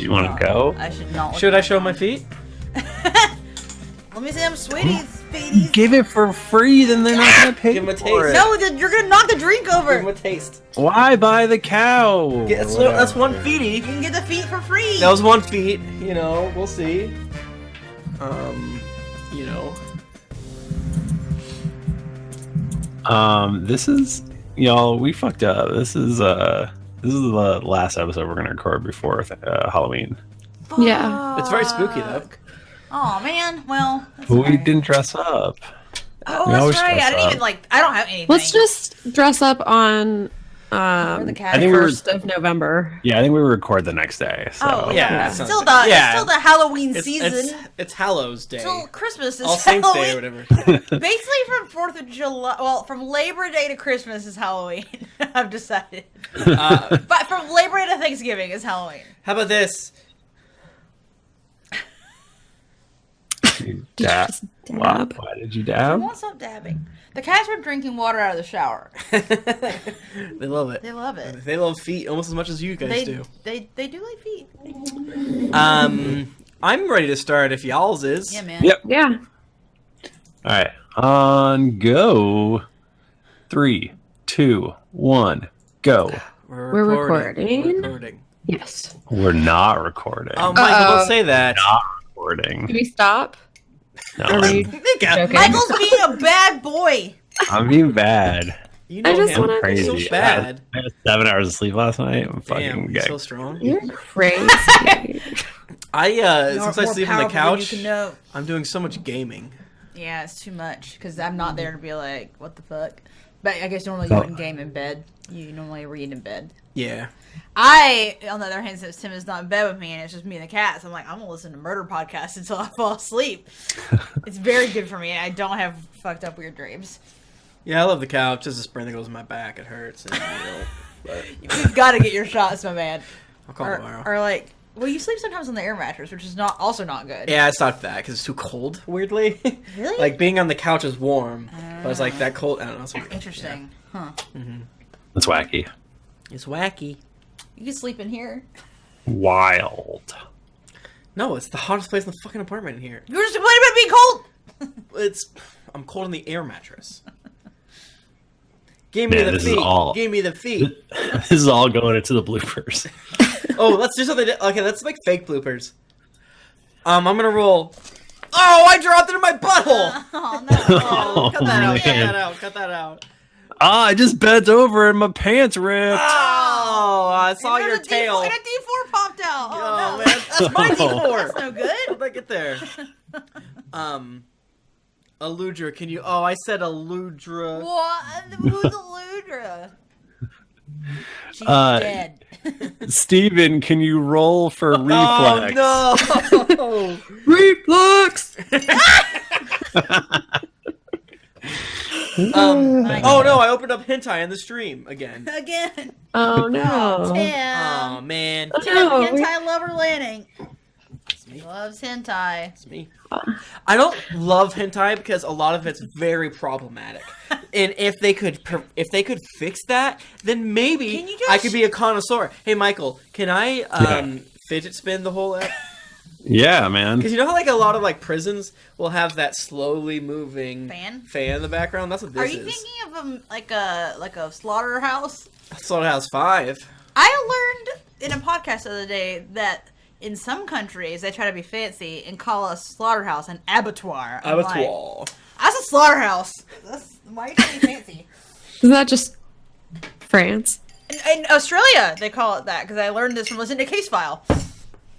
You want to go? I should not. Should I show my feet? Let me see them sweeties, feeties. Give it for free, then they're not gonna pay Give 'em a for taste. it. No, you're gonna knock the drink over. Give them a taste. Why buy the cow? That's one You feety. can get the feet for free. That was 1 feet. You know, we'll see. You know. This is y'all. We fucked up. This is the last episode we're gonna record before Halloween. Yeah. It's very spooky though. Oh man, well. That's We alright. didn't dress up. Oh, we always that's right. dress I didn't up. even I don't have anything. Let's just dress up on the cat. I think we were- 1st of November. Yeah, I think we record the next day. So. Oh Yeah, It's that still sounds the good. it's still the Halloween season. It's Hallows Day. Still Christmas is All Saints Halloween. Day or whatever. Basically, from 4th of July, well, from Labor Day to Christmas is Halloween. I've decided. But from Labor Day to Thanksgiving is Halloween. How about this? Dab. dab? Why did you I dab? won't stop dabbing. The cats were drinking water out of the shower. They love it. They love it. They love feet almost as much as you guys do. They do like feet. I'm ready to start if y'all's is. Yeah, man. Yep. Yeah. All right. On go. 3, 2, 1, go. We're recording. We're recording. Yes. We're not recording. Oh, Michael, don't say that. Not recording. Do we stop? No, Are we Nika, joking? Michael's being a bad boy. I'm being bad. you I know just him. wanna- Crazy. So bad. I had 7 hours of sleep last night. I'm Damn, fucking he's gay. so strong. You're crazy. Since I sleep on the You couch, can know. I'm doing so much gaming. Yeah, it's too much because I'm not there to be like, what the fuck. But I guess normally you wouldn't game in bed. You normally read in bed. Yeah. I, on the other hand, since Tim is not in bed with me and it's just me and the cats, I'm like, I'm gonna listen to murder podcasts until I fall asleep. It's very good for me. I don't have fucked up weird dreams. Yeah, I love the couch. There's a spring that goes in my back. It hurts. And, but You've got to get your shots, my man. I'll call tomorrow. Or like, well, you sleep sometimes on the air mattress, which is also not good. Yeah, I stopped that because it's too cold, weirdly. Really? Like, being on the couch is warm, but it's like that cold. I don't know. It's weird. Interesting. Huh. That's wacky. Yeah. It's wacky. You can sleep in here. Wild. No, it's the hottest place in the fucking apartment in here. You were just complaining about being cold. I'm cold on the air mattress. Give me Man, the this is feet. all- Give me the feet. This is all going into the bloopers. Oh, let's do something. Okay, let's make fake bloopers. I'm gonna roll. Oh, I dropped it in my butthole. Oh no! Oh, cut that out. Cut man. that out. Cut that out. I just bent over and my pants ripped. Oh, I saw And your then a tail. D4, and a D4 popped out. Oh, Oh, no. man, that's my D4. That's no good. How'd I get there? Aludra, can you? Oh, I said Aludra. What? Who's Aludra? She's Uh, dead. Steven, can you roll for reflex? Oh Reflux! no! Oh no! I opened up hentai in the stream again. Again. Oh no. Tim. Oh man, Oh, Tim, no. hentai lover Lanning. He loves hentai. it's me. I don't love hentai because a lot of it's very problematic. And if they could fix that, then maybe Can you just- I could be a connoisseur. Hey, Michael, can I fidget spin the whole app? Yeah, man. Because you know how like a lot of like prisons will have that slowly moving Fan? in the background. That's what this Are is. you thinking of like a slaughterhouse? Slaughterhouse 5. I learned in a podcast the other day that in some countries they try to be fancy and call a slaughterhouse an abattoir. I'm like, Abattoir. that's a slaughterhouse. Why are you trying to be fancy? Isn't that just France? In Australia, they call it that because I learned this from listening to Case File.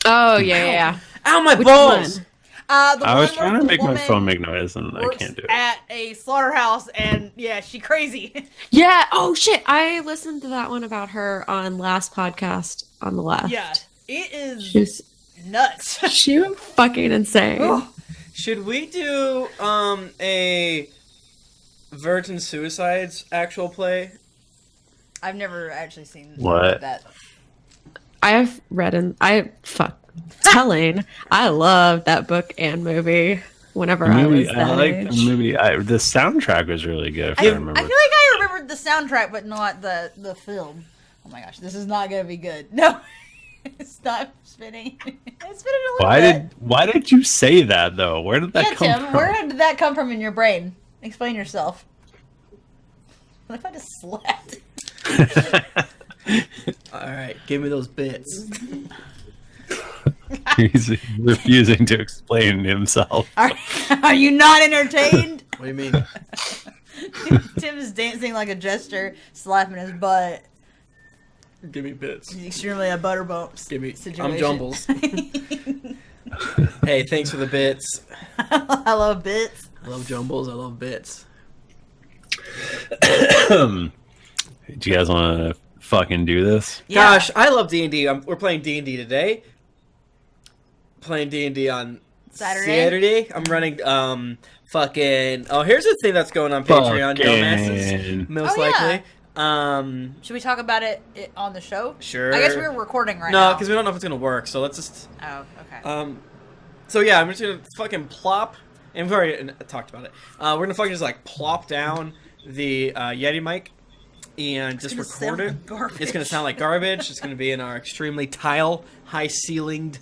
Oh, yeah. Ow, my Which balls! one? I was trying to make my phone make noise and I works can't do it. at a slaughterhouse, and yeah, she crazy. Yeah. Oh, shit. I listened to that one about her on last podcast on the left. Yeah, it is She's, nuts. she was fucking insane. Should we do a Virgin Suicides actual play? I've never actually seen What? that. I've read telling. I loved that book and movie whenever The I movie, was I that like age. the movie. The soundtrack was really good. If I I feel remember. like I remembered the soundtrack, but not the film. Oh my gosh, this is not gonna be good. No. It's not spinning. It's spinning a little bit. Why did you say that though? Where did that come Tim, from? where did that come from in your brain? Explain yourself. What if I just slapped? All right, give me those bits. He's refusing to explain himself. Are you not entertained? What do you mean? Tim is dancing like a jester, slapping his butt. Give me bits. He's extremely a butterbumps. Give me. situation. I'm Jumbles. Hey, thanks for the bits. I love bits. I love Jumbles. I love bits. Do you guys want to fucking do this? Yeah. Gosh, I love D&D. We're playing D&D today. Playing D&D on Saturday. I'm running fucking. Oh, here's the thing that's going on Patreon, dumbasses. Most likely. Should we talk about it on the show? Sure. I guess we're recording right now. No, because we don't know if it's gonna work. So let's just. Oh, okay. So yeah, I'm just gonna fucking plop, and we've already talked about it. We're gonna fucking just like plop down the Yeti mic and just record it. It's gonna sound like garbage. It's gonna be in our extremely high ceilinged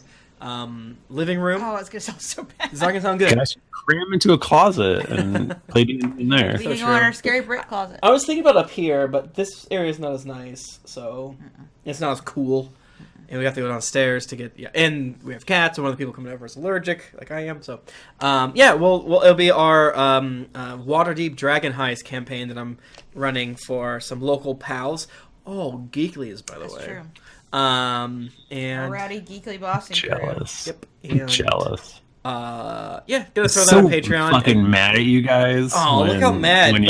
living room. Oh, it's gonna sound so bad. It's not gonna sound good. Can I cram into a closet and play D&D in there? We can go in our scary brick closet. I was thinking about up here, but this area is not as nice, so it's not as cool. And we have to go downstairs to get and we have cats, and one of the people coming over is allergic, like I am. So, it'll be our Waterdeep Dragon Heist campaign that I'm running for some local pals. Oh, Geekly is by the way. That's true. And Rowdy Geekly Boston Jealous. Yep. And, Jealous. gonna throw that So on Patreon. fucking mad at you guys. Oh, look how mad, when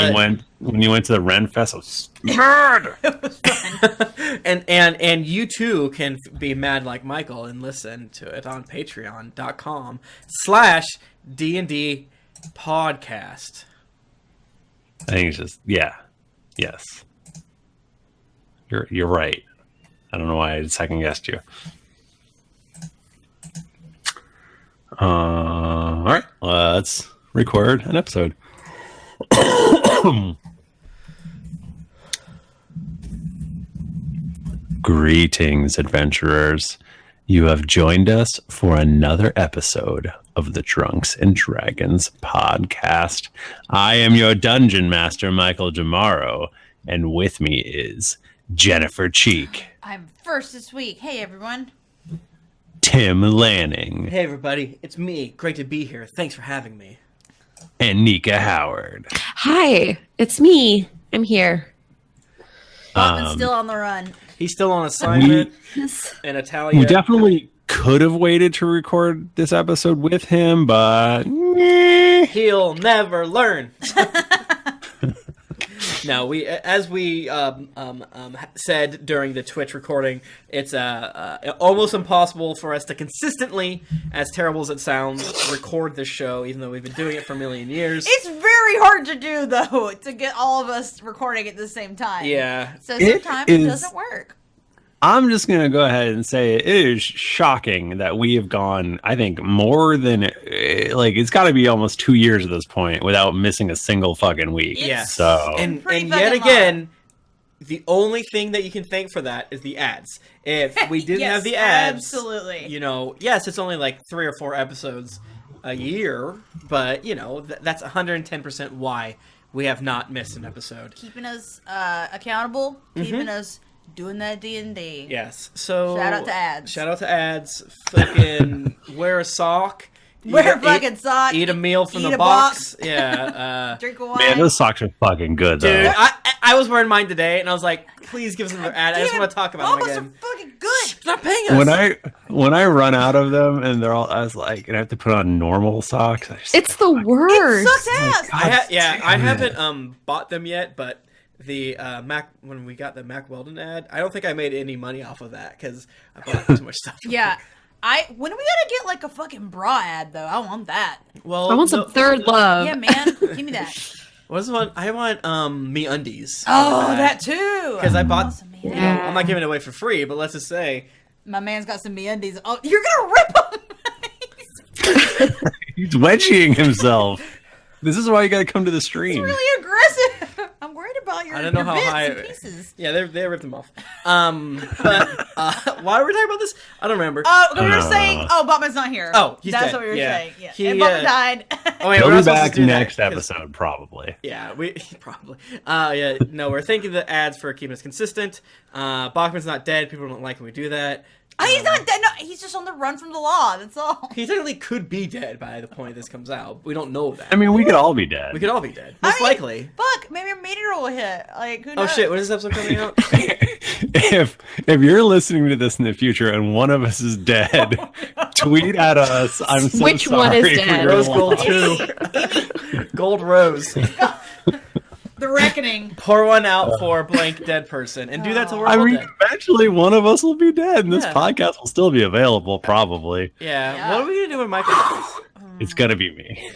you went to the Ren Fest. I was mad. It was fun. and you too can be mad like Michael and listen to it on patreon.com/D&D podcast. I think it's just yes. You're right. I don't know why I second guessed you. All right, let's record an episode. Greetings, adventurers. You have joined us for another episode of the Drunks and Dragons podcast. I am your dungeon master, Michael DiMauro, and with me is Jennifer Cheek. I'm first this week. Hey, everyone. Tim Lanning. Hey everybody, it's me. Great to be here. Thanks for having me. And Nika Howard. Hi, it's me. I'm here. Bachmann's still on the run. He's still on assignment in Italia. We definitely could have waited to record this episode with him, but He'll never learn. No, as we said during the Twitch recording, it's almost impossible for us to consistently, as terrible as it sounds, record this show, even though we've been doing it for a million years. It's very hard to do, though, to get all of us recording at the same time. Yeah. So sometimes it doesn't work. I'm just going to go ahead and say it is shocking that we have gone, I think, more than, it's got to be almost 2 years at this point without missing a single fucking week. Yes. So. And Pretty yet fucking again, the only thing that you can thank for that is the ads. If we didn't Yes, have the ads, absolutely. Yes, it's only like 3 or 4 episodes a year, but, that's 110% why we have not missed an episode. Keeping us accountable, keeping us doing that D&D. Yes. So Shout out to ads. Shout out to ads. Fucking wear a sock. Wear a fucking sock. Eat a meal from eat the a box. Yeah. Drink a wine. Man, those socks are fucking good, though. Dude, I was wearing mine today, and I was like, please give us another ad. I just want to talk about them again. Are fucking good. They're not paying us. When I run out of them and they're all, I was like, and I have to put on normal socks. It's the worst. It sucks ass. I haven't bought them yet, but the Mac, when we got the Mac Weldon ad, I don't think I made any money off of that because I bought too much stuff. Yeah. When are we gonna get like a fucking bra ad though? I want that. Well, I want some Third Love. Yeah, man. Give me that. What's the one? I want Me Undies. Oh, that too. Because I bought. Some MeUndies. Yeah. I'm not giving it away for free, but let's just say My man's got some MeUndies. Oh, you're gonna rip them. He's wedging himself. This is why you gotta come to the stream. It's really aggressive. I'm worried about your, I don't know your how bits high. and pieces. Yeah, they ripped them off. But why were we talking about this? I don't remember. We were saying, Bachmann's not here. Oh, he's That's dead. what we were Yeah. saying. Yeah. He, And Bachmann died. Oh, wait, He'll we're be not supposed back to do that, next 'cause- episode, probably. Yeah, we probably. Yeah, no, we're thanking the ads for keeping us consistent. Bachmann's not dead. People don't like when we do that. He's not dead. No, he's just on the run from the law. That's all. He technically could be dead by the point this comes out. We don't know that. I mean, we could all be dead. We could all be dead. Most likely. Fuck, maybe a meteor will hit. Like, who knows? Oh shit, when is this episode coming out? if you're listening to this in the future and one of us is dead, tweet at us. I'm so Which sorry one is for dead? your Rose Gold loss. 2. Gold Rose. The Reckoning. Pour one out for blank dead person. And do that till we're I all mean, dead. eventually one of us will be dead, and this Yeah. podcast will still be available, probably. Yeah. What are we going to do when Michael dies? It's gonna be me.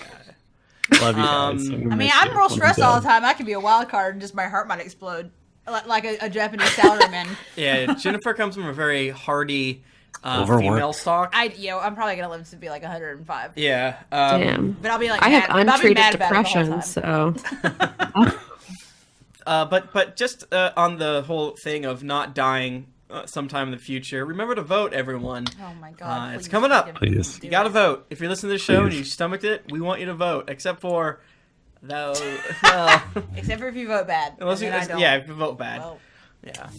Love you guys. I mean, I'm real stressed all the time. I could be a wild card and just my heart might explode. Like a Japanese salaryman. Yeah, Jennifer comes from a very hardy Overworked. female stock. I'm probably going to live to be like 105. Yeah. Damn. But I'll be like, I have mad, I'll be untreated mad about it the whole depression, time. so But just on the whole thing of not dying sometime in the future, remember to vote, everyone. Oh my god. It's please coming up. fucking Please. do You gotta it. vote. If you're listening to the show and Please. you stomached it, we want you to vote. Except for no. Except for if you vote bad. Unless you, and then I don't. yeah, if you vote bad. Well, Yeah.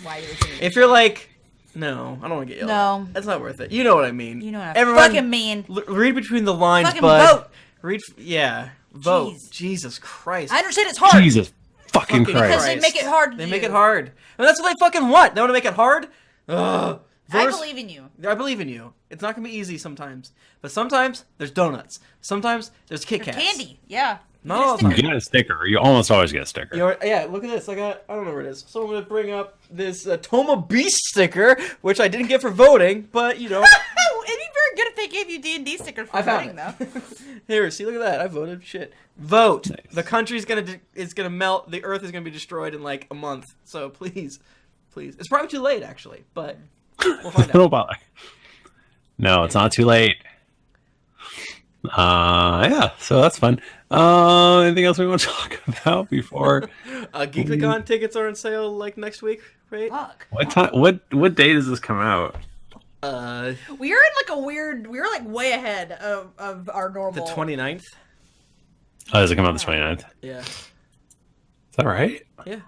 why are you listening? If you're like, no, I don't want to get yelled No. at. That's not worth it. You know what I mean. You know what I Everyone, fucking mean. Read between the lines, Fucking bud. vote. Read, yeah. Vote. Jeez. Jesus Christ. I understand it's hard. Jesus fucking Fucking Christ. Because they make it hard to They do. make it hard. And that's what they fucking want. They want to make it hard. Ugh. I Voters- believe in you. I believe in you. It's not gonna be easy sometimes, but sometimes there's donuts. Sometimes there's Kit Kats. Candy. Yeah. No, Get a You sticker. get a sticker. You almost always get a sticker. Yeah, look at this. I don't know where it is. So I'm gonna bring up this Toma Beast sticker, which I didn't get for voting, but you know. It'd be very good if they gave you D&D stickers for I found voting, it. though. Here, see, look at that. I voted. Shit. Vote. Nice. The country's it's gonna melt. The Earth is gonna be destroyed in like a month. So please. It's probably too late, actually, but we'll find No out. bother. No, it's not too late. Yeah, so that's fun. Anything else we want to talk about before? GeeklyCon tickets are on sale like next week, right? Fuck. What time? What day does this come out? We are in like a weird. We were like way ahead of our normal. The 29th. Oh, does it come out the 29th? Yeah. Is that right? Yeah.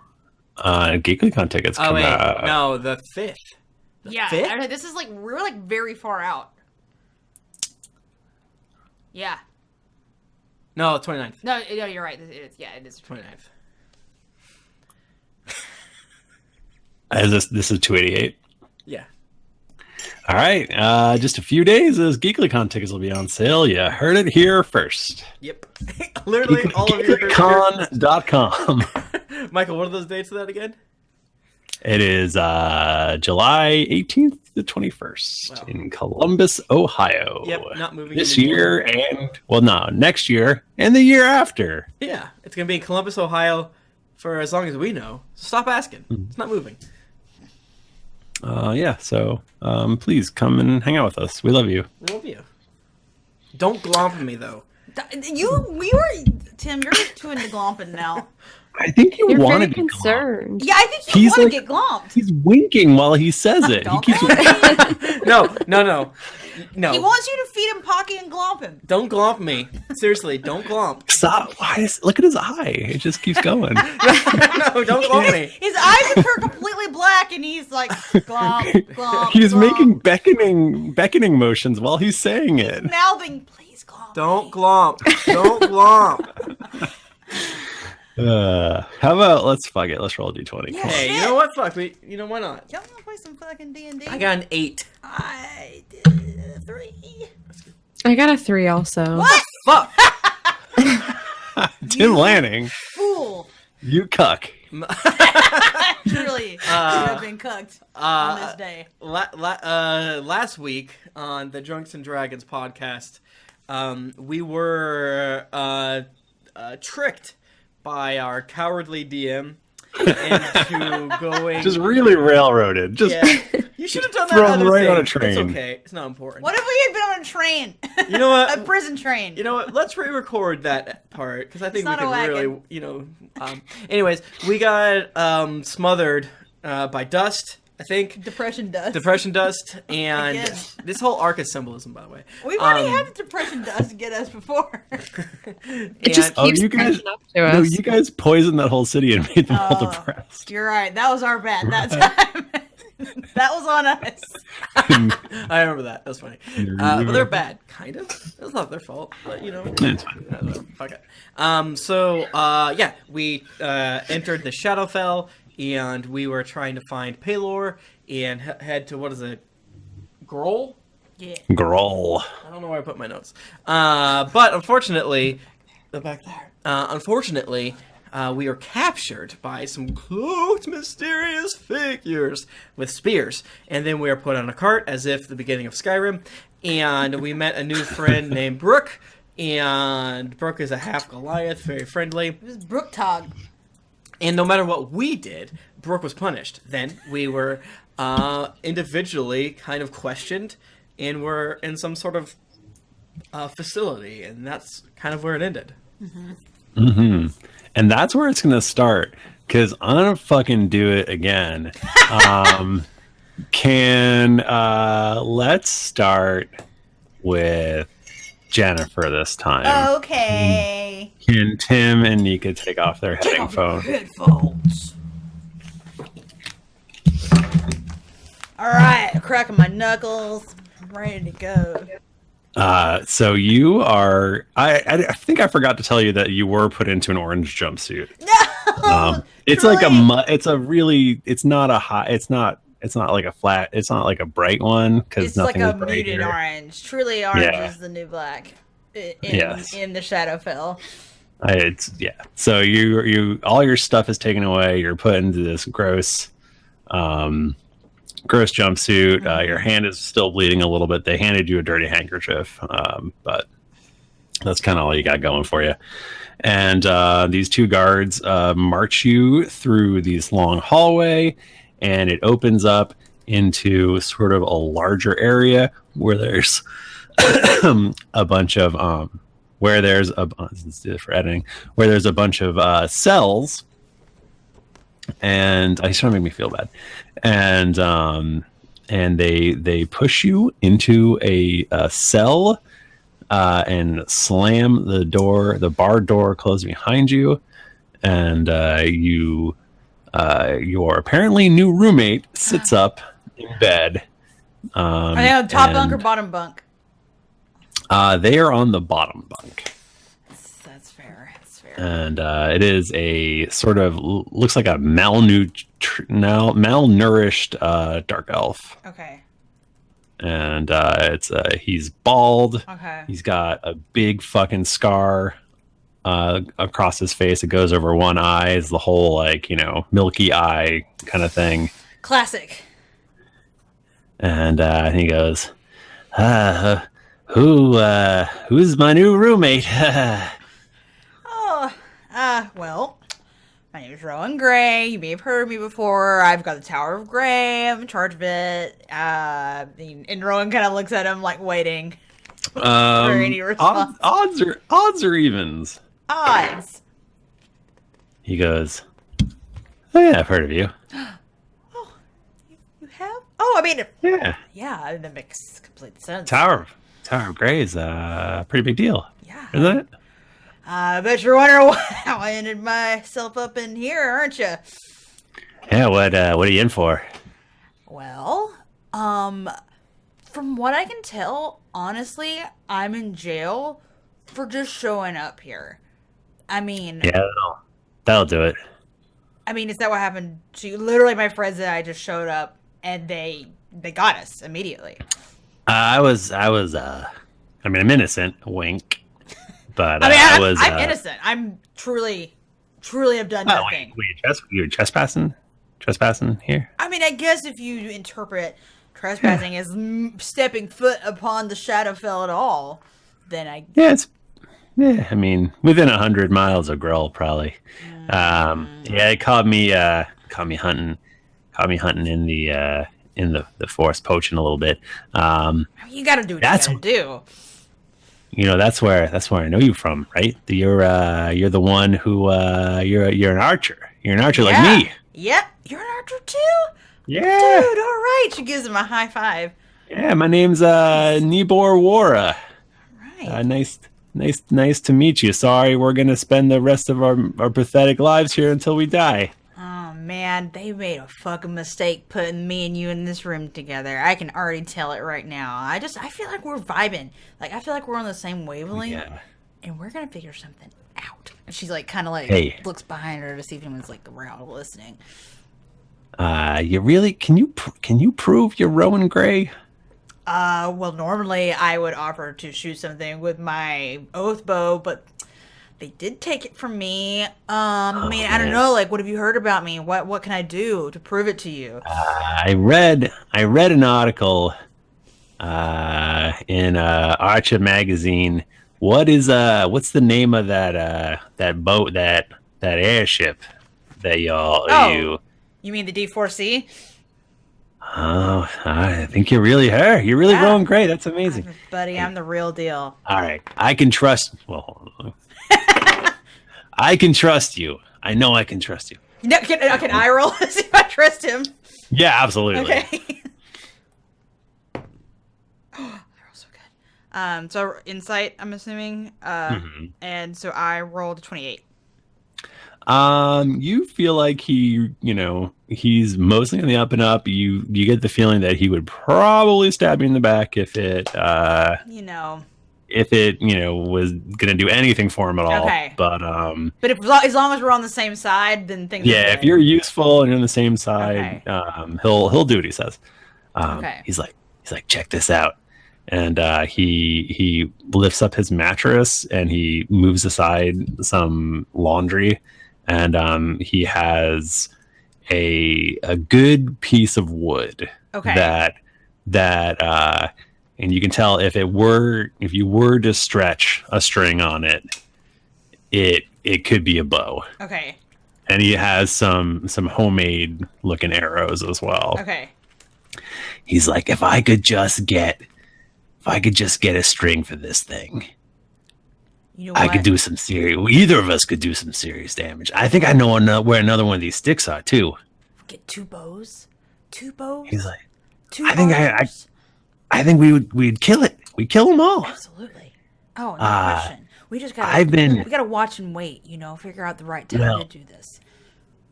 GeeklyCon tickets Oh come wait, out. no, the 5th. Yeah. 5th? I don't know, this is like we're like very far out. Yeah. No, 29th. No, you're right. It is 29th. This is 288. Yeah. All right, just a few days as GeeklyCon tickets will be on sale. You heard it here first. Yep. Literally all of you. GeeklyCon.com. Michael, what are those dates of that again? It is July 18th to 21st Wow. in Columbus, Ohio. Yep, not moving this anymore. year and next year and the year after. Yeah, it's gonna be in Columbus, Ohio, for as long as we know. So stop asking. It's not moving. So please come and hang out with us. We love you. We love you. Don't glomp me though. Tim. You're too into glomping now. I think you you're very wanted to concerned. Yeah, I think you He's want to like- get glomped. He's winking while he says it. He Don't keeps they? No. He wants you to feed him Pocky and glomp him. Don't glomp me. Seriously, don't glomp. stop. Look at his eye. It just keeps going. No, don't glomp me. His eyes have turned completely black, and he's like glomp, glomp. He's glomp. making beckoning motions while he's saying it. Mouthing, please glomp. Don't glomp. Don't glomp. How about let's fuck it. Let's roll a d20. Yeah. Come on. Hey, you Shit. know what? Fuck. Why not? Y'all wanna play some fucking D&D? I got an 8. I did a 3. I got a 3 also. What? Fuck. Tim Lanning, Fool. you cuck. Truly, you have been cooked on this day. Last week on the Drunks and Dragons podcast, we were tricked by our cowardly DM into going. Just really railroaded. Just yeah, you should have done that. throw him other right on a thing. train. It's okay. It's not important. What if we had been on a train? You know what? A prison train. You know what? Let's re-record that part because I think we It's not a could wagon. really, anyways, we got smothered by dust. I think Depression dust. depression dust, and Again. this whole arc is symbolism, by the way. We've already had the depression dust get us before. It just- Oh, Keeps you guys- catching up to No, us. you guys poisoned that whole city and made them all Oh. depressed. You're right. That was our bad that time. That was on us. I remember that. That's funny. But they're bad, kind of. It's not their fault, but It's fine. fuck it. We entered the Shadowfell, and we were trying to find Paylor and head to, what is it, Grull? Yeah. Grull. I don't know where I put my notes. But unfortunately, they're back there. Unfortunately, we were captured by some cloaked, mysterious figures with spears. And then we were put on a cart as if the beginning of Skyrim. And we met a new friend named Brooke. And Brooke is a half Goliath, very friendly. It was Brooktog. And no matter what we did, Brooke was punished. Then we were individually kind of questioned and were in some sort of facility. And that's kind of where it ended. Mm-hmm. And that's where it's going to start, because I'm going to fucking do it again. Let's start with Jennifer this time. Okay. Can Tim and Nika take off their headphones? Headphones. All right, cracking my knuckles. I'm ready to go. So you are. I think I forgot to tell you that you were put into an orange jumpsuit. No. It's truly. like a. It's a really. It's not a high. It's not like a flat. It's not like a bright one because It's like nothing a is bright muted here. orange. Truly, orange Yeah. is the new black. Yes. In the Shadowfell. It's So you all your stuff is taken away. You're put into this gross jumpsuit. Your hand is still bleeding a little bit. They handed you a dirty handkerchief, but that's kind of all you got going for you. And these two guards march you through this long hallway, and it opens up into sort of a larger area where there's a bunch of for editing, where there's a bunch of cells. And he's trying to make me feel bad. And they push you into a cell and slam the barred door closed behind you. And your apparently new roommate sits up in bed. Are they on top bunk or bottom bunk? They are on the bottom bunk. That's fair. That's fair. And it is a sort of looks like a malnourished dark elf. Okay. And he's bald. Okay. He's got a big fucking scar across his face. It goes over one eye. It's the whole milky eye kind of thing. Classic. And he goes, who's my new roommate? Well, my name is Rowan Grey. You may have heard of me before. I've got the Tower of Grey. I'm in charge of it. And Rowan kind of looks at him like waiting for any response. Odds or evens? Odds. He goes, oh yeah, I've heard of you. Oh, you have? Oh, I mean, Yeah, that makes complete sense. Tower of Grey is a pretty big deal, Yeah. isn't it? I bet you're wondering how I ended myself up in here, aren't you? Yeah. What are you in for? Well, from what I can tell, honestly, I'm in jail for just showing up here. I mean, Yeah, that'll do it. I mean, is that what happened to you? Literally, my friends and I just showed up, and they got us immediately. I'm innocent. Wink. But I'm innocent. I'm truly have done nothing. You're trespassing here. I mean, I guess if you interpret trespassing as stepping foot upon the Shadowfell at all, then I mean, within 100 miles of Grull, probably. It caught me hunting in the forest, poaching a little bit. you got to do what you got to do. that's where I know you from, right? You're the one who you're an archer. You're an archer like me. Yep, you're an archer too. Yeah, Dude, all right. She gives him a high five. yeah. My name's Nibor Wara. Right. Nice to meet you. Sorry, we're gonna spend the rest of our pathetic lives here until we die. Oh man, they made a fucking mistake putting me and you in this room together. I can already tell it right now. I feel like we're vibing. Like I feel like we're on the same wavelength, and we're gonna figure something out. And she's like, kind of like looks behind her to see if anyone's like around listening. You really can you prove you're Rowan Grey? Well, normally I would offer to shoot something with my oath bow, but they did take it from me. I don't know. Like, what have you heard about me? What can I do to prove it to you? I read an article in Archer magazine. What's the name of that boat, that airship that you? You mean the D4C? Oh, I think you're really her. You're really Rowan Grey. That's amazing. Buddy, I'm the real deal. All right. I can trust. Well, I can trust you. I know I can trust you. Can I roll to see if I trust him? Yeah, absolutely. Okay. Oh, they're all so good. So insight, I'm assuming. And so I rolled a 28. You feel like he's mostly on the up and up. You get the feeling that he would probably stab you in the back if it was gonna do anything for him at all. Okay. But as long as we're on the same side, then things. Yeah, if you're useful and you're on the same side, he'll do what he says. Okay. He's like, check this out. And he lifts up his mattress and he moves aside some laundry. And he has a good piece of wood that and you can tell if you were to stretch a string on it, it could be a bow. Okay. And he has some homemade looking arrows as well. Okay. He's like, if I could just get a string for this thing, I could do some serious. Either of us could do some serious damage. I think I know where another one of these sticks are too. Get 2 bows. 2 bows. He's like, 2 I think we'd kill it. We'd kill them all. Absolutely. Oh, no question. We just got. We gotta watch and wait. Figure out the right time to do this.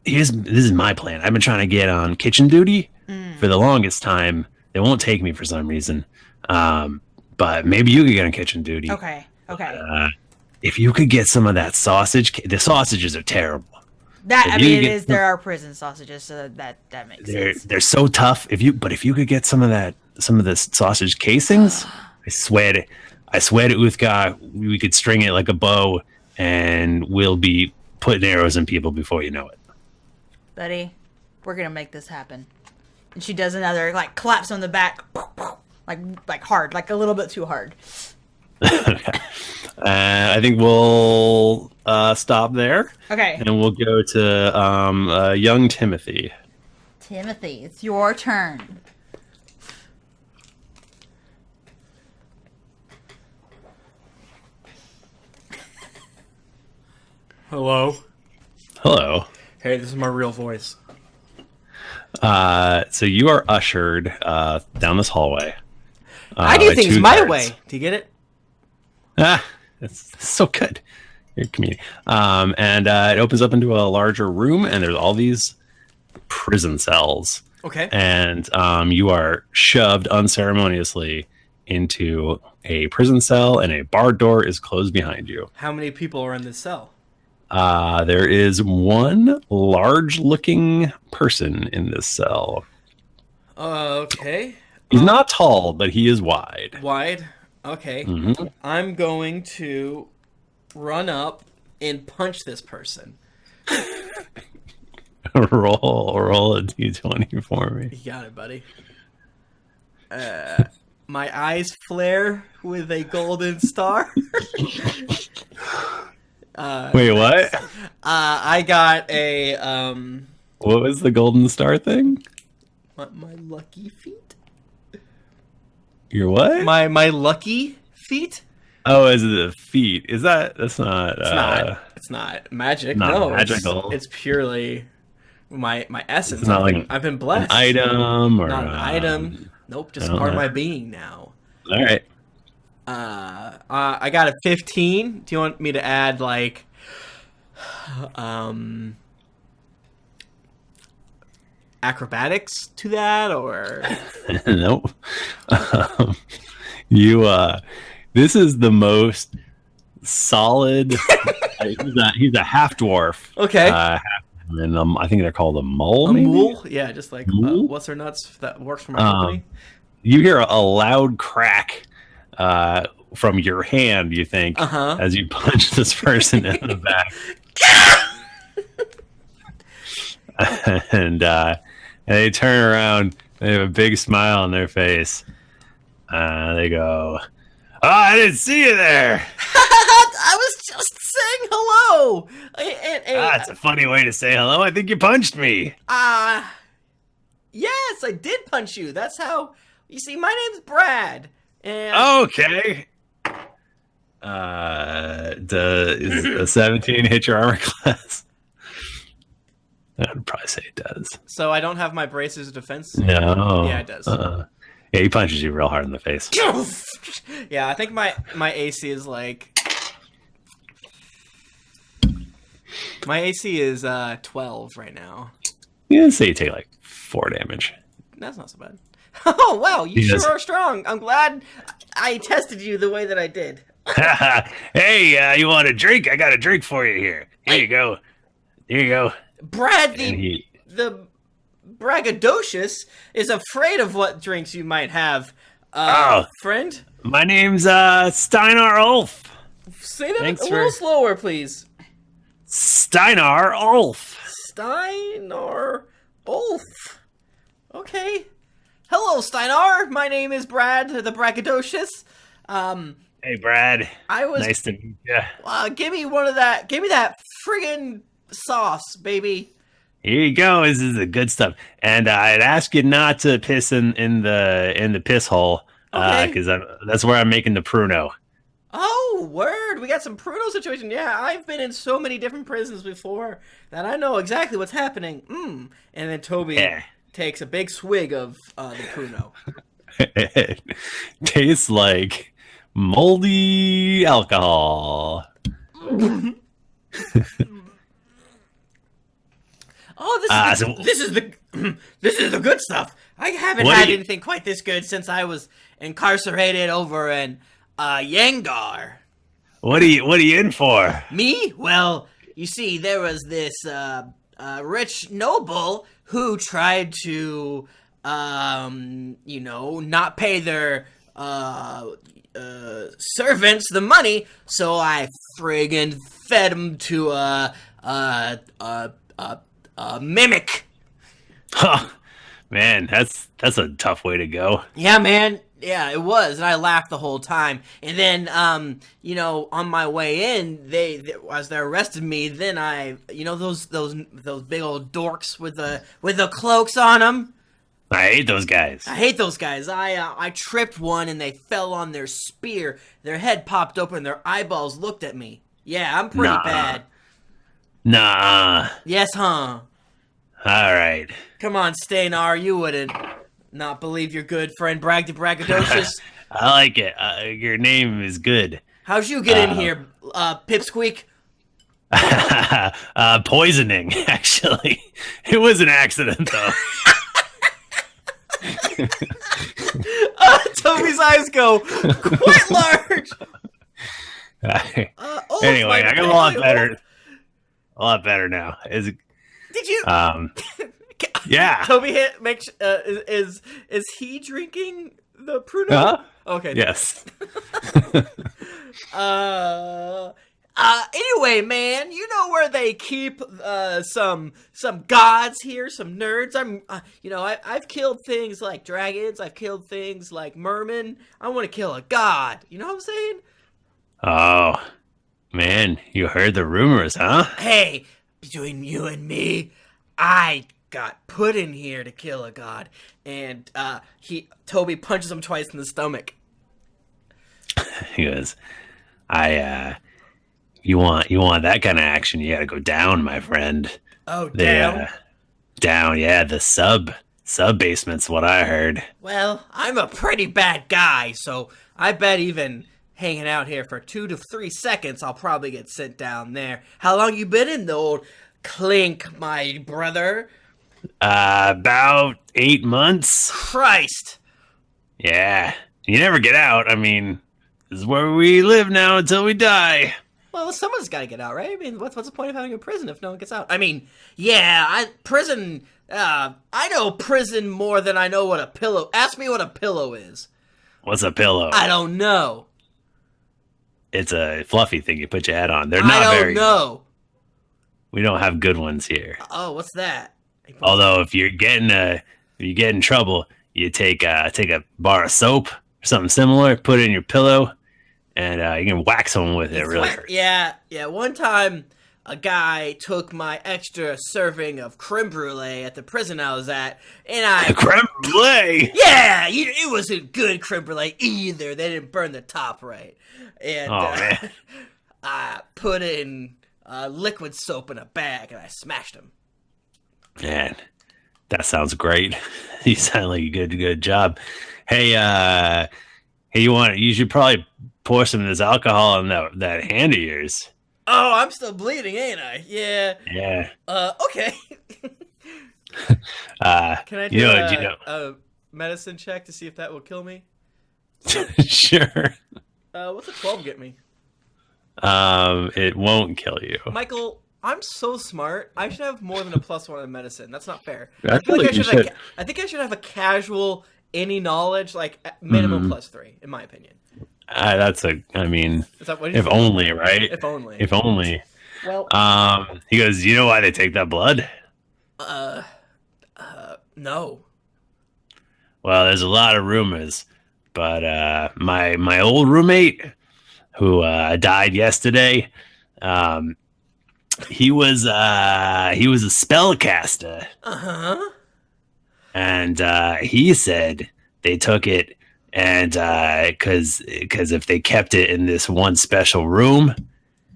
This is my plan. I've been trying to get on kitchen duty for the longest time. They won't take me for some reason. But maybe you could get on kitchen duty. Okay. If you could get some of that sausage, the sausages are terrible. There are prison sausages, so that makes sense. They're so tough. If you could get some of the sausage casings, I swear to Uthgar, we could string it like a bow, and we'll be putting arrows in people before you know it. Buddy, we're gonna make this happen. And she does another claps on the back, like hard, like a little bit too hard. Okay. I think we'll stop there. Okay. And we'll go to young Timothy. Timothy, it's your turn. Hello. Hey, this is my real voice. So you are ushered down this hallway. I do things my way. Do you get it? It's so good. You're a comedian. And it opens up into a larger room, and there's all these prison cells. Okay. And you are shoved unceremoniously into a prison cell, and a barred door is closed behind you. How many people are in this cell? There is one large-looking person in this cell. Okay. He's not tall, but he is wide. Wide? Okay. Mm-hmm. I'm going to run up and punch this person. Roll a d20 for me. You got it, buddy. My eyes flare with a golden star. Wait, what? I got a What was the golden star thing? my lucky feet. Your what? My lucky feet. Oh, is it the feet? Is that's not It's not magic. not No, magical. It's purely my essence. It's not like I've been an blessed. item or Not an item. Nope, just I don't part of know. my being now. All right. I got a 15. Do you want me to add like, acrobatics to that, or? Nope. You this is the most solid. He's a half dwarf. Okay. And I think they're called a mole. A maybe? mule? Yeah, just like Mule? what's her nuts that works for my company. You hear a loud crack from your hand. You think as you punch this person in the back, and they turn around. They have a big smile on their face. They go, "Oh, I didn't see you there." I was just saying hello. That's a funny way to say hello. I think you punched me. Yes, I did punch you. That's how. You see, my name's Brad. And Okay. Is a 17 hit your armor class? I would probably say it does. so I don't have my braces of defense. No. Yeah, it does. Yeah, he punches you real hard in the face. Yeah, I think my AC is like. My AC is 12 right now. Yeah, say you take like 4 damage. That's not so bad. Oh wow, you Yes. sure are strong. I'm glad I tested you the way that I did. Hey, you want a drink? I got a drink for you here. Here you go. Here you go. Brad, And the braggadocious is afraid of what drinks you might have. Friend, my name's Steinar Ulf. say that Thanks a little for- slower, please. Steinar Ulf. Steinar Ulf. Okay. Hello, Steinar. My name is Brad, the braggadocious. Hey, Brad. I was. Nice to meet you. Give me one of that. Give me that friggin' sauce, baby. Here you go. This is the good stuff. And I'd ask you not to piss in the piss hole, Okay. because that's where I'm making the pruno. Oh, word! We got some Pruno situation. Yeah, I've been in so many different prisons before that I know exactly what's happening. And then Toby takes a big swig of the Pruno. It tastes like moldy alcohol. Oh, this is the good stuff. I haven't had anything quite this good since I was incarcerated over in Yangar. What are you in for? Me? Well, you see, there was this rich noble who tried to, not pay their servants the money, so I friggin' fed him to a mimic. Huh. Man, that's a tough way to go. Yeah, man. Yeah, it was, and I laughed the whole time. And then, on my way in, as they arrested me, then those big old dorks with the cloaks on them. I hate those guys. I hate those guys. I tripped one, and they fell on their spear. Their head popped open. Their eyeballs looked at me. Yeah, I'm pretty bad. Nah. Yes, huh? All right. Come on, Steinar, you wouldn't not believe your good friend Braggadocious. I like it. Your name is good. How'd you get in here, Pipsqueak? Poisoning, actually. It was an accident, though. Toby's eyes go quite large. Anyway, I got a lot better. A lot better now. Did you? Yeah. Toby is he drinking the Pruno? Huh? Okay. Yes. Anyway, man, you know where they keep some gods here, some nerds. I've killed things like dragons. I've killed things like mermen. I want to kill a god. You know what I'm saying? Oh, man, you heard the rumors, huh? Hey, between you and me, I got put in here to kill a god, and Toby punches him twice in the stomach. He goes, You want that kind of action? You got to go down, my friend. Oh, The, damn. down, yeah. The sub basement's what I heard. Well, I'm a pretty bad guy, so I bet even hanging out here for 2 to 3 seconds, I'll probably get sent down there. How long you been in the old clink, my brother? About 8 months. Christ! Yeah, you never get out. I mean, this is where we live now until we die. Well, someone's got to get out, right? I mean, what's the point of having a prison if no one gets out? I mean, prison. I know prison more than I know what a pillow. Ask me what a pillow is. What's a pillow? I don't know. It's a fluffy thing you put your head on. They're I not don't very. know. We don't have good ones here. Oh, what's that? Although if you get in trouble, you take a bar of soap or something similar, put it in your pillow, and you can whack someone with it. Really hurt. Yeah. One time, a guy took my extra serving of creme brulee at the prison I was at, and I Creme brulee. yeah, it wasn't good creme brulee either. They didn't burn the top right, and Man. I put in liquid soap in a bag and I smashed him. Man, that sounds great. You sound like a good job. Hey, you should probably pour some of this alcohol on that hand of yours. Oh, I'm still bleeding, ain't I? Yeah. Yeah. Okay. Can I do a medicine check to see if that will kill me? Sure. What's a 12 get me? It won't kill you. Michael, I'm so smart. I should have more than a +1 in medicine. That's not fair. I feel like you should. I think I should have a casual, any knowledge, like minimum +3, in my opinion. That's a. I mean, Is that what if only, right? If only. If only. Well, He goes. You know why they take that blood? no. Well, there's a lot of rumors, but my old roommate who died yesterday, he was a spellcaster, and he said they took it, and because if they kept it in this one special room,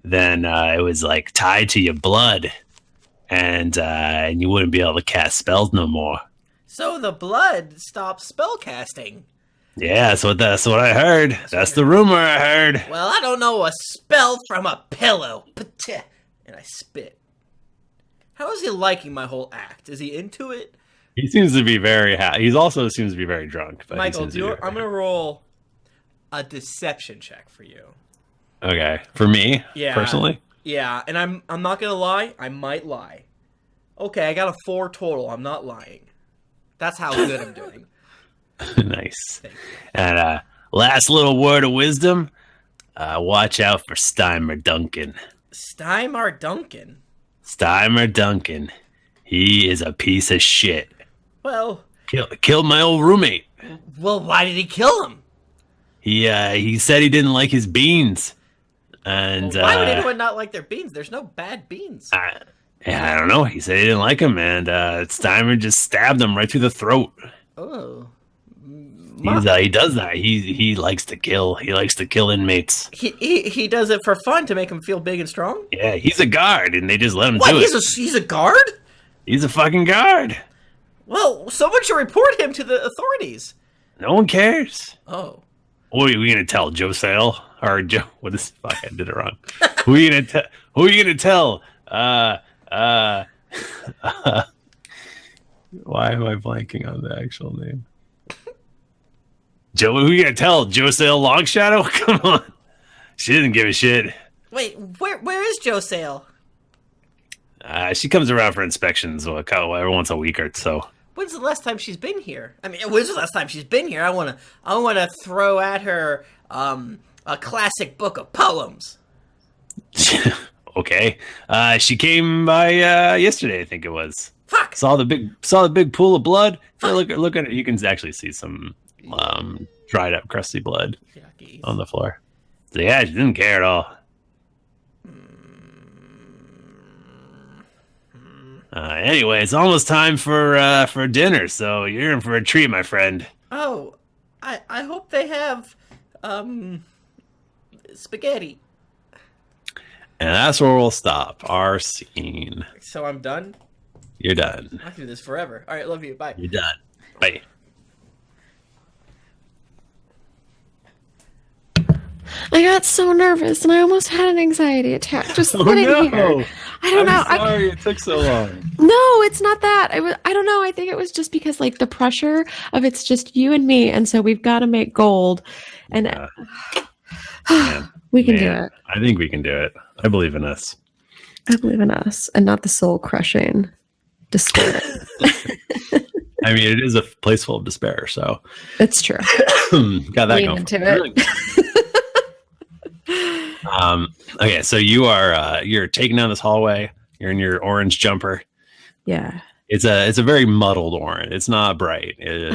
then it was like tied to your blood, and you wouldn't be able to cast spells no more. So the blood stops spellcasting. Yeah, that's what I heard. That's the rumor I heard. Well, I don't know a spell from a pillow. And I spit. How is he liking my whole act? Is he into it? He seems to be very happy. He also seems to be very drunk. But Michael, I'm going to roll a deception check for you. Okay, for me, Yeah. personally. Yeah, and I'm not going to lie. I might lie. Okay, I got a 4 total. I'm not lying. That's how good I'm doing. Nice. And last little word of wisdom: watch out for Steimer Duncan. Steimer Duncan? Steimer Duncan. He is a piece of shit. Well, Killed my old roommate. Well, why did he kill him? He said he didn't like his beans. And Why would anyone not like their beans? There's no bad beans. I don't know. He said he didn't like him, and Steimer just stabbed him right through the throat. Oh. He does that. He likes to kill. He likes to kill inmates. He does it for fun to make him feel big and strong? Yeah, he's a guard, and they just let him What? do it. He's a guard? He's a fucking guard. Well, someone should report him to the authorities. No one cares. Oh. What are we gonna tell Joe Sale or Joe? What is? Fuck, I did it wrong. Who are you gonna tell? Why am I blanking on the actual name? Joe, who are you gonna tell? Joe Sale Longshadow? Come on. She didn't give a shit. Wait, where is Joe Sale? She comes around for inspections every once a week or so. When's the last time she's been here? I mean, when's the last time she's been here? I wanna throw at her a classic book of poems. Okay. She came by yesterday, I think it was. Fuck. Saw the big pool of blood. Hey, look at it. You can actually see some dried up, crusty blood on the floor. So yeah, she didn't care at all. Anyway, it's almost time for dinner, so you're in for a treat, my friend. Oh, I hope they have spaghetti. And that's where we'll stop our scene. So I'm done? You're done. I can do this forever. All right, love you. Bye. You're done. Bye. I got so nervous and I almost had an anxiety attack just sitting here. I don't know. I'm sorry it took so long. No, it's not that. I don't know. I think it was just because like the pressure of it's just you and me, and so we've got to make gold, and we can do it. I think we can do it. I believe in us. I believe in us, and not the soul crushing despair. I mean, it is a place full of despair, so it's true. Got that Lean going. into it. Okay, so you're taking down this hallway. You're in your orange jumper. Yeah. It's a very muddled orange. It's not bright. It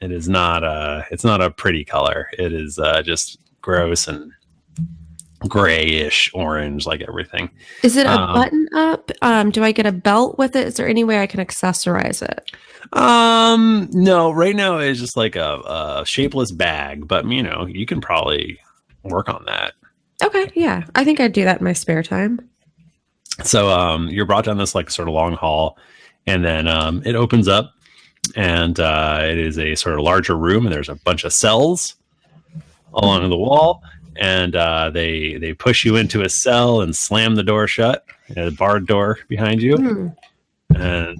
is not a pretty color. It is just gross and grayish orange, like everything. Is it a button up? Do I get a belt with it? Is there any way I can accessorize it? No, right now it's just like a shapeless bag, but you can probably work on that. Okay, yeah. I think I'd do that in my spare time. So you're brought down this like sort of long hall, and then it opens up, and it is a sort of larger room, and there's a bunch of cells along the wall, and they push you into a cell and slam the door shut, a barred door behind you. And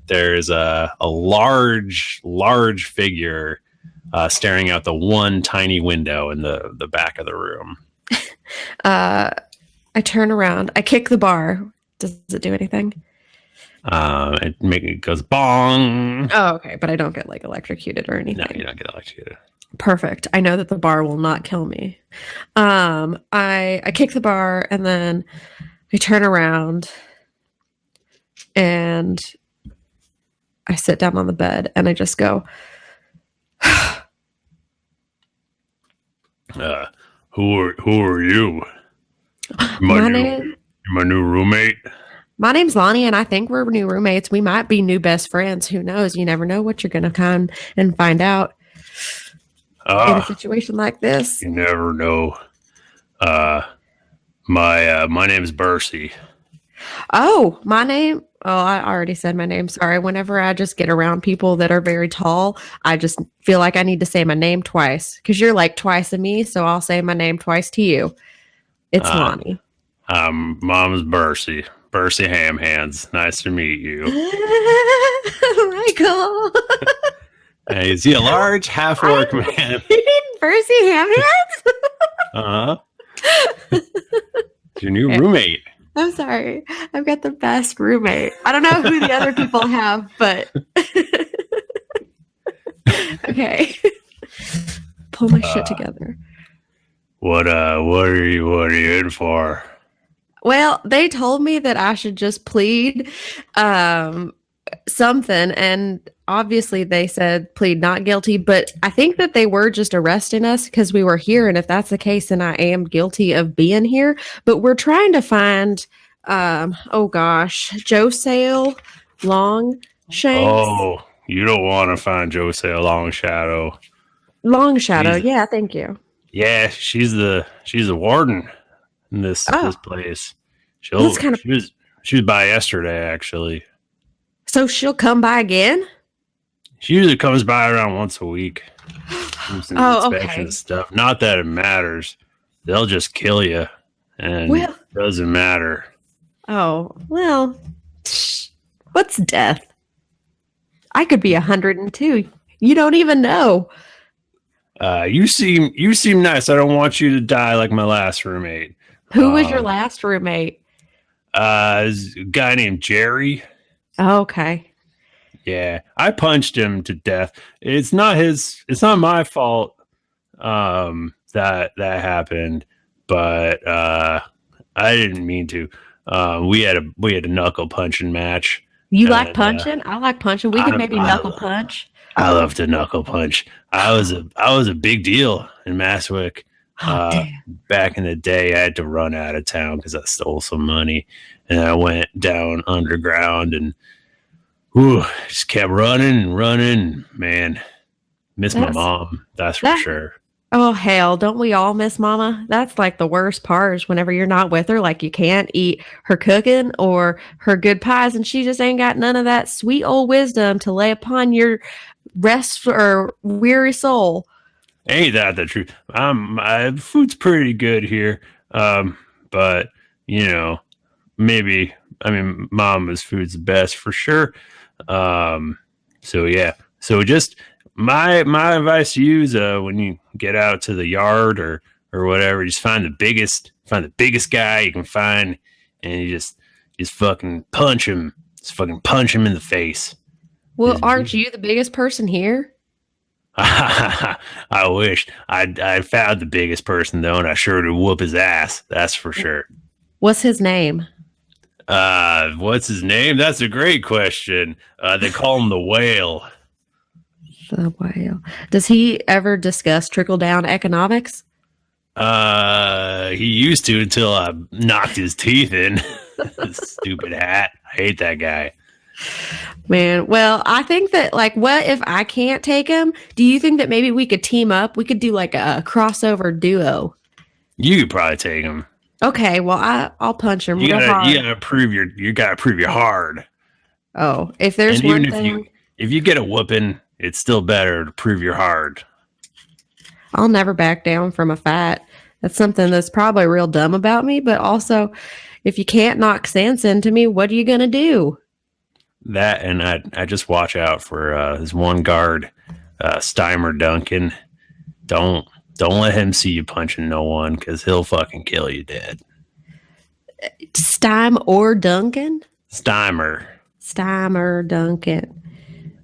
there's a large figure staring out the one tiny window in the back of the room. I turn around. I kick the bar. Does it do anything? It goes bong. Oh, okay. But I don't get like electrocuted or anything. No, you don't get electrocuted. Perfect. I know that the bar will not kill me. I kick the bar and then I turn around and I sit down on the bed and I just go, who are you? My new roommate. My name's Lahni, and I think we're new roommates. We might be new best friends. Who knows? You never know what you're going to come and find out in a situation like this. You never know. My name's Bercy. Oh, my name. Oh, I already said my name. Sorry. Whenever I just get around people that are very tall, I just feel like I need to say my name twice because you're like twice of me. So I'll say my name twice to you. It's Lahni. Mom's Bercy. Bercy Ham Hands. Nice to meet you. Michael. Hey, is he a large half-orc man? Bercy Ham Hands? Uh-huh. It's your new roommate. I'm sorry. I've got the best roommate. I don't know who the other people have, but okay. Pull my shit together. What are you in for? Well, they told me that I should just plead something, and obviously they said plead not guilty, but I think that they were just arresting us because we were here, and if that's the case, then I am guilty of being here. But we're trying to find Joe Sale Long Shanks. Oh, you don't want to find Joe Sale Long Shadow. Long Shadow, yeah, thank you. Yeah, she's the warden in this place. She was by yesterday, actually. So she'll come by again? She usually comes by around once a week. Okay. Stuff. Not that it matters. They'll just kill you, and it doesn't matter. Oh, well, what's death? I could be 102. You don't even know. You seem nice. I don't want you to die like my last roommate. Who was your last roommate? A guy named Jerry. Oh, okay. Yeah, I punched him to death. It's not my fault that happened, but I didn't mean to. We had a knuckle punching match. You like punching? I like punching. We could maybe knuckle punch. I love to knuckle punch. I was a big deal in Masswick. Back in the day, I had to run out of town because I stole some money, and I went down underground and just kept running and running. Man, miss my mom. That's for sure. Oh, hell, don't we all miss Mama? That's like the worst part is whenever you're not with her, like you can't eat her cooking or her good pies, and she just ain't got none of that sweet old wisdom to lay upon your rest or weary soul. Ain't that the truth? My food's pretty good here. But you know, maybe Mama's food's the best for sure. So yeah. So just my advice to you is when you get out to the yard or whatever, just find the biggest guy you can find, and you just fucking punch him. Just fucking punch him in the face. Well, aren't you the biggest person here? I wish I found the biggest person though, and I sure to whoop his ass. That's for sure. What's his name? What's his name? That's a great question. They call him the Whale. The Whale. Does he ever discuss trickle down economics? He used to until I knocked his teeth in. Stupid hat. I hate that guy. Man, well, I think that, like, what if I can't take him? Do you think that maybe we could team up? We could do like a crossover duo. You could probably take him. Okay, well, I'll punch him. You gotta prove you're hard. Oh, if there's and one even thing, if you get a whooping, it's still better to prove you're hard. I'll never back down from a fight. That's something that's probably real dumb about me, but also, if you can't knock sense into me, what are you gonna do? That, and I just watch out for his one guard, Steimer Duncan. Don't let him see you punching no one, because he'll fucking kill you dead. Stime or Duncan? Steimer Duncan.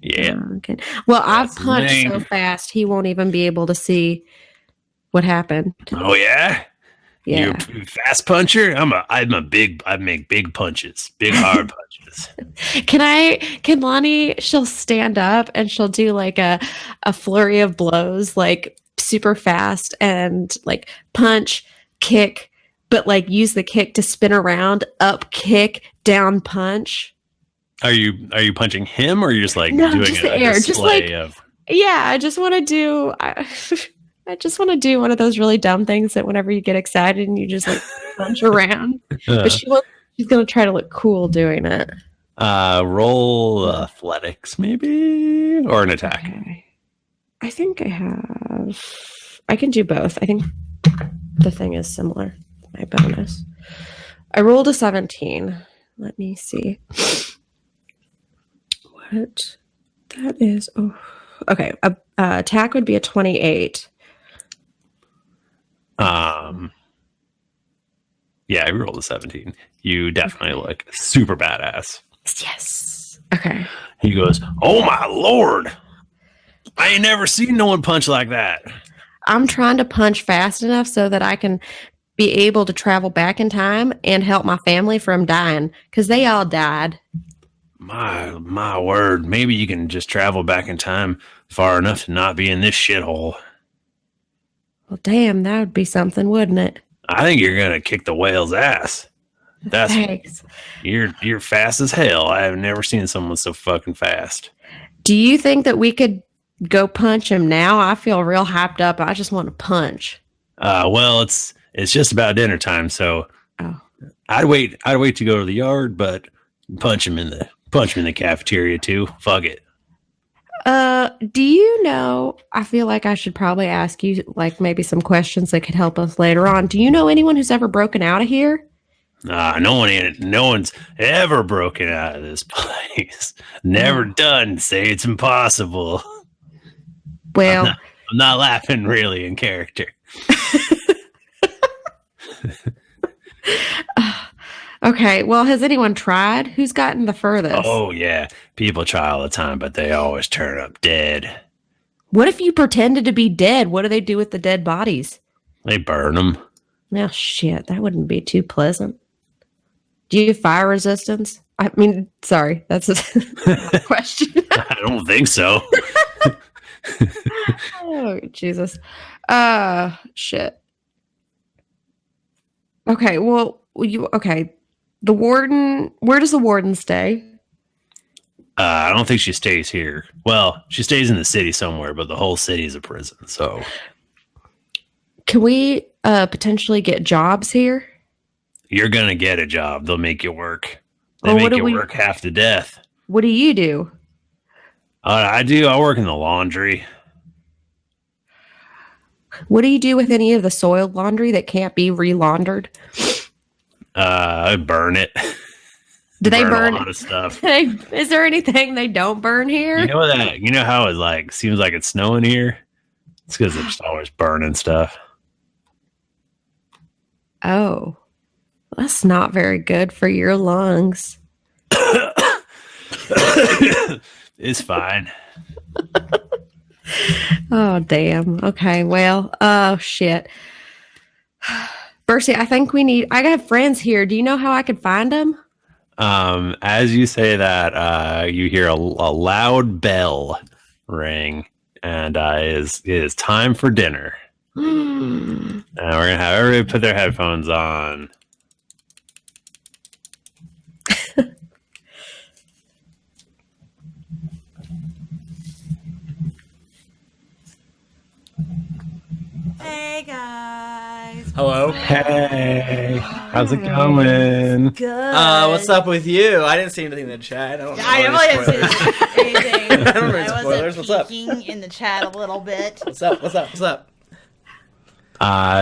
Yeah. Duncan. Well, I've That's his punched name. so fast he won't even be able to see what happened. Oh yeah. Yeah. You're a fast puncher. I make big punches, big hard punches. Can Lahni, she'll stand up and she'll do like a flurry of blows, like super fast, and like punch, kick, but like use the kick to spin around, up kick, down punch. Are you punching him, or are you just like No, doing just a the air, display just like of? Yeah, I just want to do I just want to do one of those really dumb things that whenever you get excited and you just like punch around. But she's going to try to look cool doing it. Roll athletics maybe, or an attack. Okay. I think I can do both. I think the thing is similar. My bonus. I rolled a 17. Let me see. What that is. Oh, okay. Attack would be a 28. Yeah, I rolled a 17. You definitely look super badass. Yes. Okay. He goes, "Oh my lord, I ain't never seen no one punch like that." I'm trying to punch fast enough so that I can be able to travel back in time and help my family from dying, because they all died. My word, maybe you can just travel back in time far enough to not be in this shithole. Well, damn, that would be something, wouldn't it? I think you're gonna kick the whale's ass. Thanks. You're fast as hell. I have never seen someone so fucking fast. Do you think that we could go punch him now? I feel real hyped up. I just want to punch. Well, it's just about dinner time, so I'd wait to go to the yard, but punch him in the cafeteria too. Fuck it. Do you know, I feel like I should probably ask you like maybe some questions that could help us later on. Do you know anyone who's ever broken out of here? No one's ever broken out of this place. Never done. Say it's impossible. Well, I'm not laughing really in character. Okay, well, has anyone tried? Who's gotten the furthest? Oh yeah, people try all the time, but they always turn up dead. What if you pretended to be dead? What do they do with the dead bodies? They burn them. Oh, shit, that wouldn't be too pleasant. Do you have fire resistance? I mean, sorry, that's a question. I don't think so. Oh, Jesus. Shit. Okay, well, okay. The warden, where does the warden stay? I don't think she stays here. Well, she stays in the city somewhere, but the whole city is a prison. So, Can we potentially get jobs here? You're gonna get a job. They'll make you work. They Well, what make do you we- work half to death. What do you do? I do. I work in the laundry. What do you do with any of the soiled laundry that can't be re-laundered? I burn it. Do they a burn? lot of stuff? Is there anything they don't burn here? You know that? You know how it like seems like it's snowing here? It's because they're just always burning stuff. Oh, that's not very good for your lungs. It's fine. Oh, damn. Okay, well, shit. Bercy, I think I got friends here. Do you know how I could find them? As you say that, you hear a loud bell ring, and it is time for dinner. And we're gonna have everybody put their headphones on. Hey guys. Hello. Hey, how's it going? Good. What's up with you? I didn't see anything in the chat. I don't know. I any definitely didn't spoilers. see anything. I don't know any I spoilers. was What's up? peeking in the chat a little bit. What's up? What's up? What's up?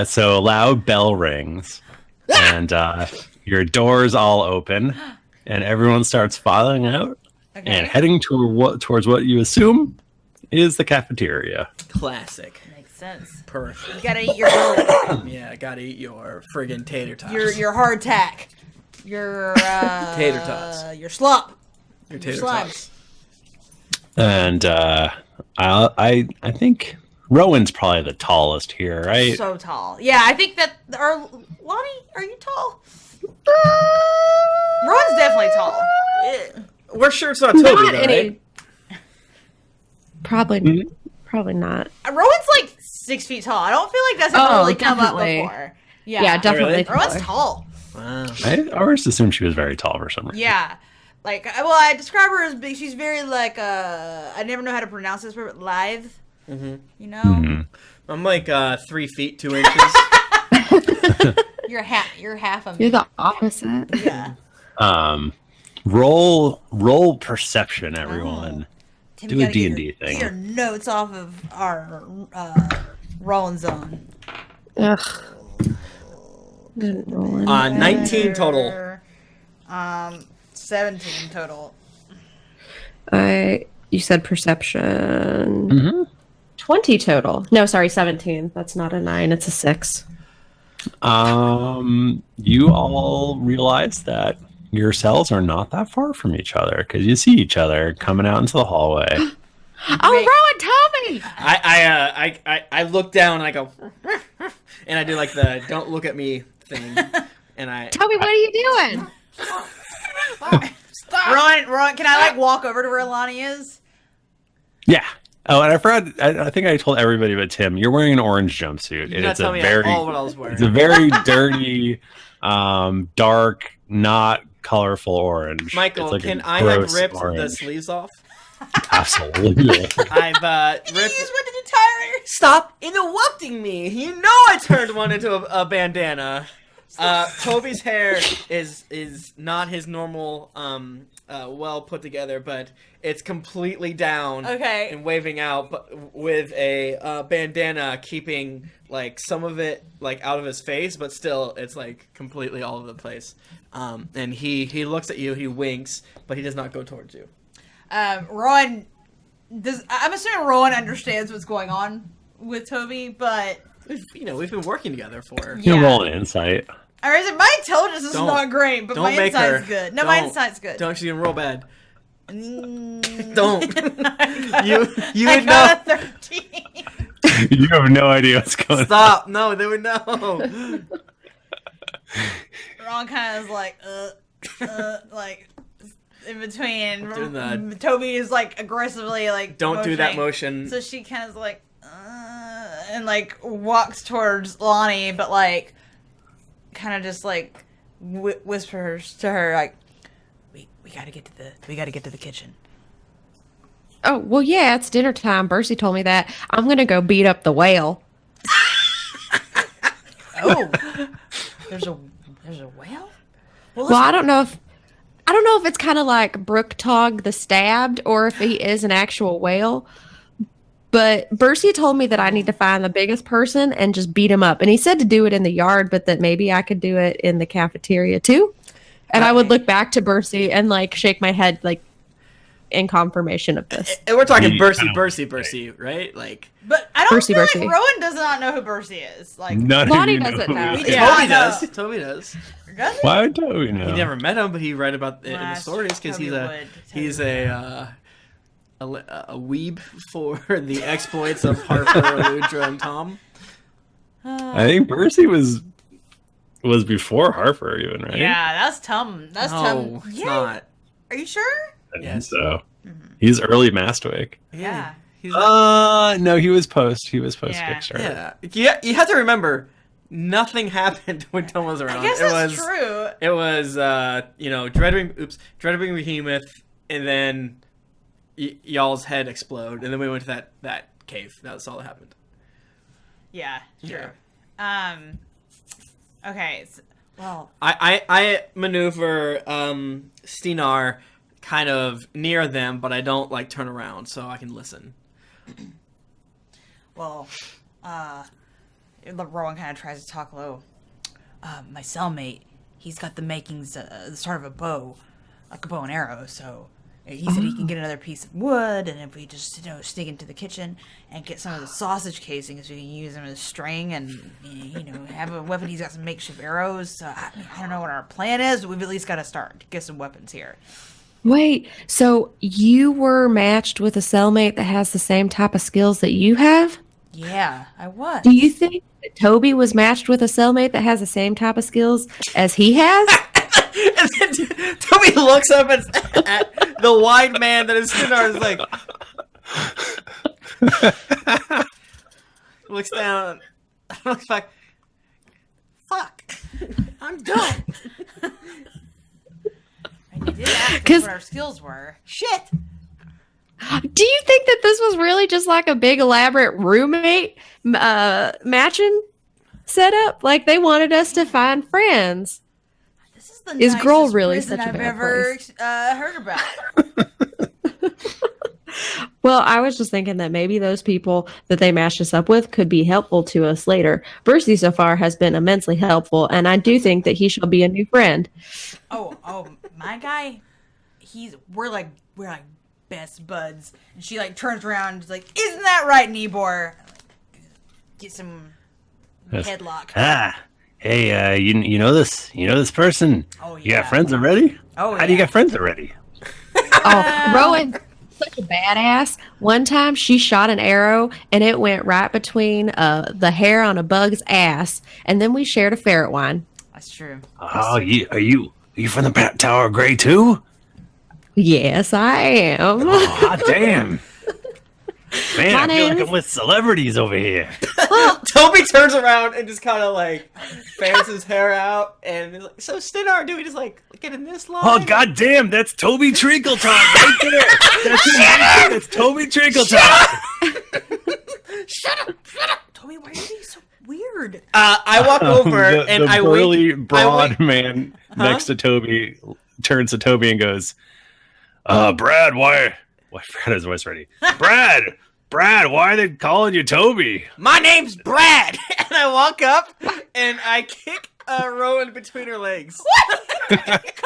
So a loud bell rings, and your doors all open, and everyone starts filing out Okay. and heading towards what you assume is the cafeteria. Classic. Makes sense. Perfect. You gotta eat your Yeah, I gotta eat your friggin' tater tots. your hardtack. Your Tater tots. Your slop. Your Your tater slimes. tots. And I think Rowan's probably the tallest here, right? So tall. Yeah, I think that Lahni, are you tall? Rowan's definitely tall. We're sure it's not Toby, Not though, any. right? Probably not. Rowan's like 6 feet tall. I don't feel like that's ever Oh, really come up definitely. before. Yeah, definitely. really? Rowan's taller. tall. Wow. I always assumed she was very tall for some reason. Yeah. Like, well, I describe her as big. She's very like, I never know how to pronounce this word, but lithe. Mm-hmm. You know? Mhm. I'm like 3 feet 2 inches. You're half of me. You're the opposite. Yeah. Roll perception, everyone. Tim, Do you a gotta get D&D your- thing. Get your notes off of our rolling zone. Ugh. Didn't roll in. 19 total. 17 total. You said perception. Mm-hmm. 20 total. No, sorry, 17. That's not a 9, it's a 6. You all realize that your cells are not that far from each other because you see each other coming out into the hallway. Oh, Rowan, Toby! I look down and I go, and I do like the "don't look at me" thing, and I Toby, what are you doing? Rowan, can I like walk over to where Lahni is? Yeah. Oh, and I forgot. I think I told everybody but Tim. You're wearing an orange jumpsuit, you and gotta it's tell a me very, all what I was wearing. it's a very dirty, dark, not colorful orange. Michael, It's like a can I have gross ripped the orange. sleeves off? Absolutely. I've You ripped. just went to the tire. Stop interrupting me! You know I turned one into a bandana. Toby's hair is not his normal well put together, but it's completely down Okay. and waving out, but with a bandana keeping like some of it like out of his face, but still it's like completely all over the place. And he looks at you, he winks, but he does not go towards you. Rowan I'm assuming Rowan understands what's going on with Toby, but We've been working together for. You can Yeah. roll an insight. I mean, my intelligence is Don't- not great, but don't my make her. insight's good. No, my Don't. insight's good. Don't you even roll bad. Mm. Don't. You I would know. got a 13. You have no idea what's going on. Stop! No, they would know. Ron kind of is like, like in between. Doing that. Toby is like aggressively like. Don't do that motioning. motion. So she kind of is like, and like walks towards Lahni, but like, kind of just like whispers to her like, we gotta get to the kitchen. Oh, well, yeah, it's dinner time. Bercy told me that. I'm going to go beat up the whale. Oh, there's a whale. Well, I don't know if it's kind of like Brook Tog the Stabbed or if he is an actual whale. But Bercy told me that I need to find the biggest person and just beat him up. And he said to do it in the yard, but that maybe I could do it in the cafeteria too. And I would look back to Bercy and like shake my head like in confirmation of this. And we're talking Bercy, right? Like, but I don't Bercy, feel like Bercy. Rowan does not know who Bercy is. Like, None Lonnie of you doesn't who know. he is. Yeah, I Toby know. does. Toby does. does he? Why would Toby know? He never met him, but he read about it in the Well, stories because Toby would. he's Toby a weeb for the exploits of Harper, Eludra, and Tom. I think Percy was before Harper even, right? Yeah, that's Tom. That's No, Tom. it's Yeah. not. Are you sure? I think Yes. so. He's early Mastwick. Yeah. He's No, he was post. He was post Yeah. Kickstarter. yeah. You have to remember, nothing happened when Tom was around. I guess that's true. It was Dreadwing Behemoth, and then y'all's head explode, and then we went to that cave. That's all that happened. Yeah, true. Yeah. Okay. So, well, I maneuver Stinar kind of near them, but I don't like turn around so I can listen. well, Rowan kind of tries to talk low. My cellmate, he's got the makings, the sort of a bow, like a bow and arrow. So he said he can get another piece of wood, and if we just sneak into the kitchen and get some of the sausage casings, we can use them as string, and have a weapon. He's got some makeshift arrows. So I don't know what our plan is, but we've at least got to start to get some weapons here. Wait, so you were matched with a cellmate that has the same type of skills that you have? Yeah, I was. Do you think that Toby was matched with a cellmate that has the same type of skills as he has? And then Toby looks up at the wide man that is Stinar is like, looks down, looks back. Fuck, I'm done. And you did ask us what our skills were. Shit. Do you think that this was really just like a big elaborate roommate matching setup? Like they wanted us to find friends. This is the Is nicest Grull really prison such a I've bad ever place? Heard about. Well, I was just thinking that maybe those people that they matched us up with could be helpful to us later. Bercy so far has been immensely helpful, and I do think that he shall be a new friend. Oh, my guy, we're like best buds. And she like turns around and is like, isn't that right, Nibor? Get some headlock. Hey, you know this person? Oh, You yeah. got friends already? Oh, How do you yeah. get friends already? Oh, Rowan, such a badass. One time she shot an arrow and it went right between the hair on a bug's ass, and then we shared a ferret wine. That's true. Oh, are you from the Tower of Grey too? Yes, I am. Hot damn. Man, My I feel like name's- I'm with celebrities over here. Toby turns around and just kind of like fans his hair out and is like, so Stinar, do we just like get in this line? Oh, goddamn, that's Toby Treacletart right there. That's him right there. That's Toby Treacletart. Shut up! Toby, why are you being so weird? I walk over and the I burly, wink. broad man next to Toby turns to Toby and goes, Brad, why Brad has his voice ready. Brad, why are they calling you Toby? My name's Brad, and I walk up and I kick Rowan between her legs. Kick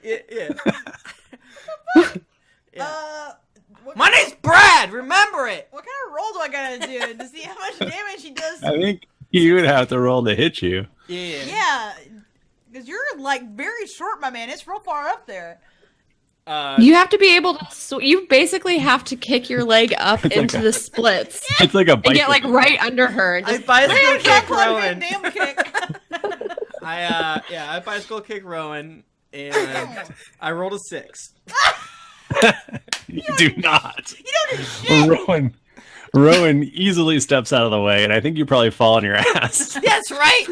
me? Yeah. What My name's Brad. Remember it. kind of roll do I gotta do to see how much damage he does? I think you would have to roll to hit you. Yeah. Yeah, because you're like very short, my man. It's real far up there. You have to be able to. You basically have to kick your leg up into the splits It's like a and bike. get like right under her. And I just, bicycle Damn, kick Caplain, Rowan. damn kick. I bicycle kick Rowan, and I rolled a 6. You do not. You don't do shit. Rowan easily steps out of the way, and I think you probably fall on your ass. That's right.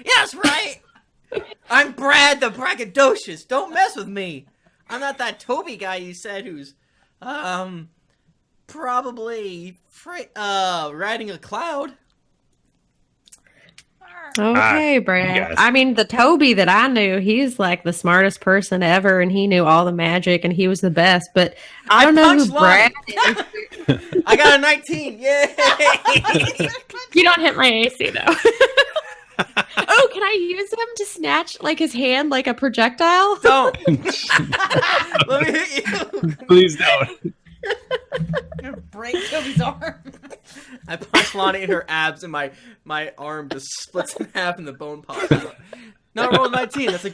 That's right. I'm Brad the braggadocious. Don't mess with me. I'm not that Toby guy you said who's probably riding a cloud. Okay, Brad. yes. I mean, the Toby that I knew, he's like the smartest person ever, and he knew all the magic, and he was the best. But I don't know who punched Brad Lahni. is. I got a 19. Yay! You don't hit my AC though. Oh, can I use him to snatch like his hand like a projectile? Don't. Let me hit you. Please don't. Break Toby's arm. I punch Lahni in her abs, and my arm just splits in half, and the bone pops out. No, roll 19. That's a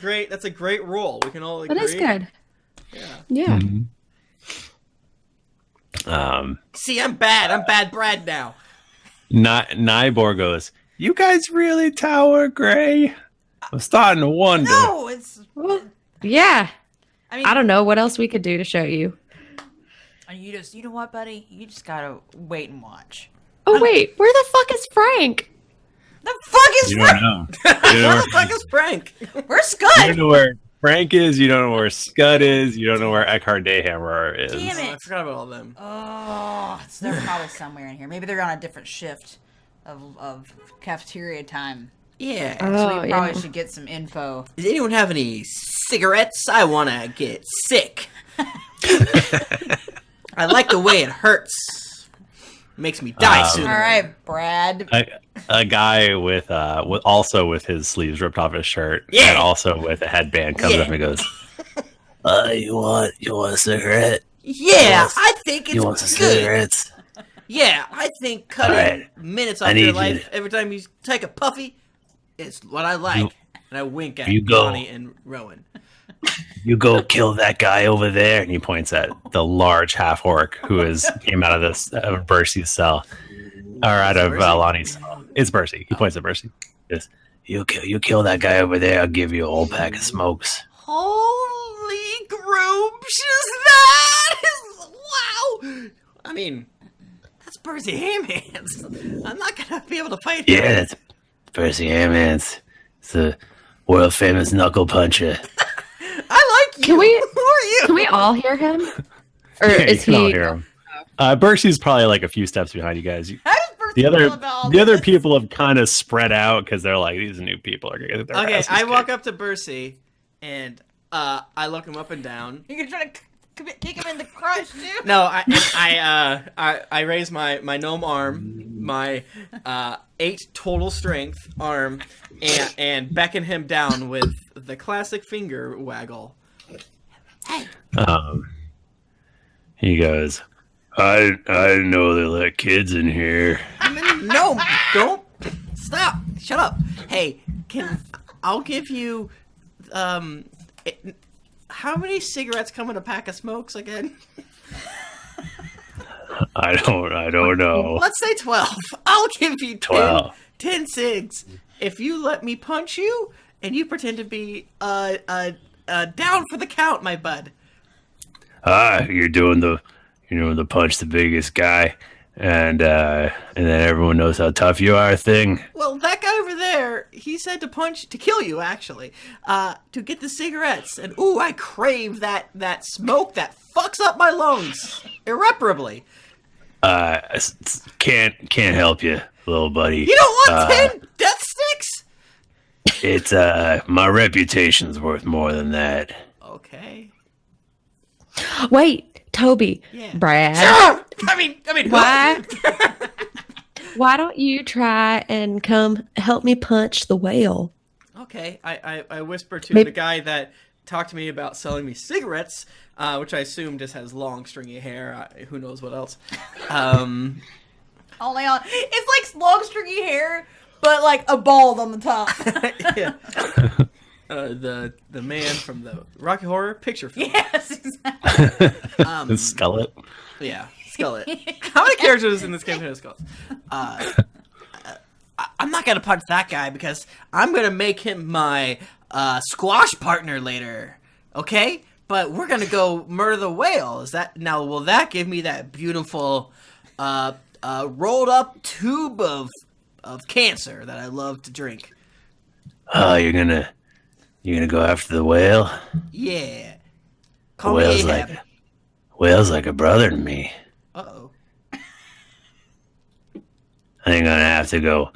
great roll. We can all agree. That is good. Yeah. Yeah. See, I'm bad. I'm bad Brad now. Nybor goes, "You guys really Tower Grey? I'm starting to wonder." No, it's. Well, yeah. I mean, I don't know what else we could do to show you. You know what, buddy? You just gotta wait and watch. Oh wait, where the fuck is Frank? The fuck is You Frank? don't know. Where the fuck is Frank? Where's You don't Skud? know where Frank is. You don't know where Skud is. You don't know where Eckhart Dayhammer is. Damn Oh, I it! forgot about all them. Oh, they're probably somewhere in here. Maybe they're on a different shift of cafeteria time. Yeah. So we probably yeah. should get some info. Does anyone have any cigarettes? I want to get sick. I like the way it hurts. Makes me die soon. All right, Brad. A guy with also with his sleeves ripped off his shirt, Yeah. and also with a headband comes Yeah. up and goes, "You want a cigarette? Yeah, I think You want it's some good. cigarettes?" Yeah, I think cutting Alright. minutes I off your need life you every time you take a puffy is what I like. You- And I wink at you go. Lonnie and Rowan. "You go kill that guy over there," and he points at the large half orc who came out of this Bercy's cell, or out of Lonnie's cell. It's Bercy. He points at Bercy. Yes. You kill that guy over there. I'll give you a whole pack of smokes. Holy groups, that is wow! I mean, that's Percy Hamhands. I'm not gonna be able to fight him. Yeah, that's Percy Hamhands. It's a world famous knuckle puncher. I like you. Can we- Who are you? Can we all hear him? Or Yeah, is you can all he? hear him. Bercy's probably like a few steps behind you guys. How does Bercy The feel about all the other this? people have kind of spread out because they're like, these new people are gonna get their Okay, asses I walk kicked. up to Bercy and I look him up and down. You're gonna try to kick him in the crotch too? No, I raise my gnome arm, my 8 total strength arm, and beckon him down with the classic finger waggle. He goes, I didn't know they let kids in here. No, don't stop. Shut up. Hey, I'll give you how many cigarettes come in a pack of smokes again? I don't know. Let's say 12. I'll give you 12. 10 cigs if you let me punch you and you pretend to be down for the count, my bud. You're doing the punch the biggest guy, and then everyone knows how tough you are thing. Well, that guy over there, he said to kill you, actually, to get the cigarettes. And, ooh, I crave that smoke that fucks up my lungs irreparably. Can't help you, little buddy. You don't want 10 death sticks? It's my reputation's worth more than that. Okay. Wait, Toby, Yeah. Brad. I mean, Why? Why don't you try and come help me punch the whale? Okay, I whisper to Maybe- the guy that talked to me about selling me cigarettes, which I assume just has long, stringy hair. Who knows what else? Only on. It's like long stringy hair, but like a bald on the top. Yeah. The man from the Rocky Horror Picture Film. Yes, exactly. The skullet. Yeah, Skullet. How many characters in this game have skulls? I'm not gonna punch that guy because I'm gonna make him my squash partner later. Okay, but we're gonna go murder the whale. Will that give me that beautiful rolled up tube of cancer that I love to drink? Oh, you're gonna go after the whale? Yeah. The Call me whale's Ahab. whale's like a brother to me. Uh-oh. I ain't gonna have to go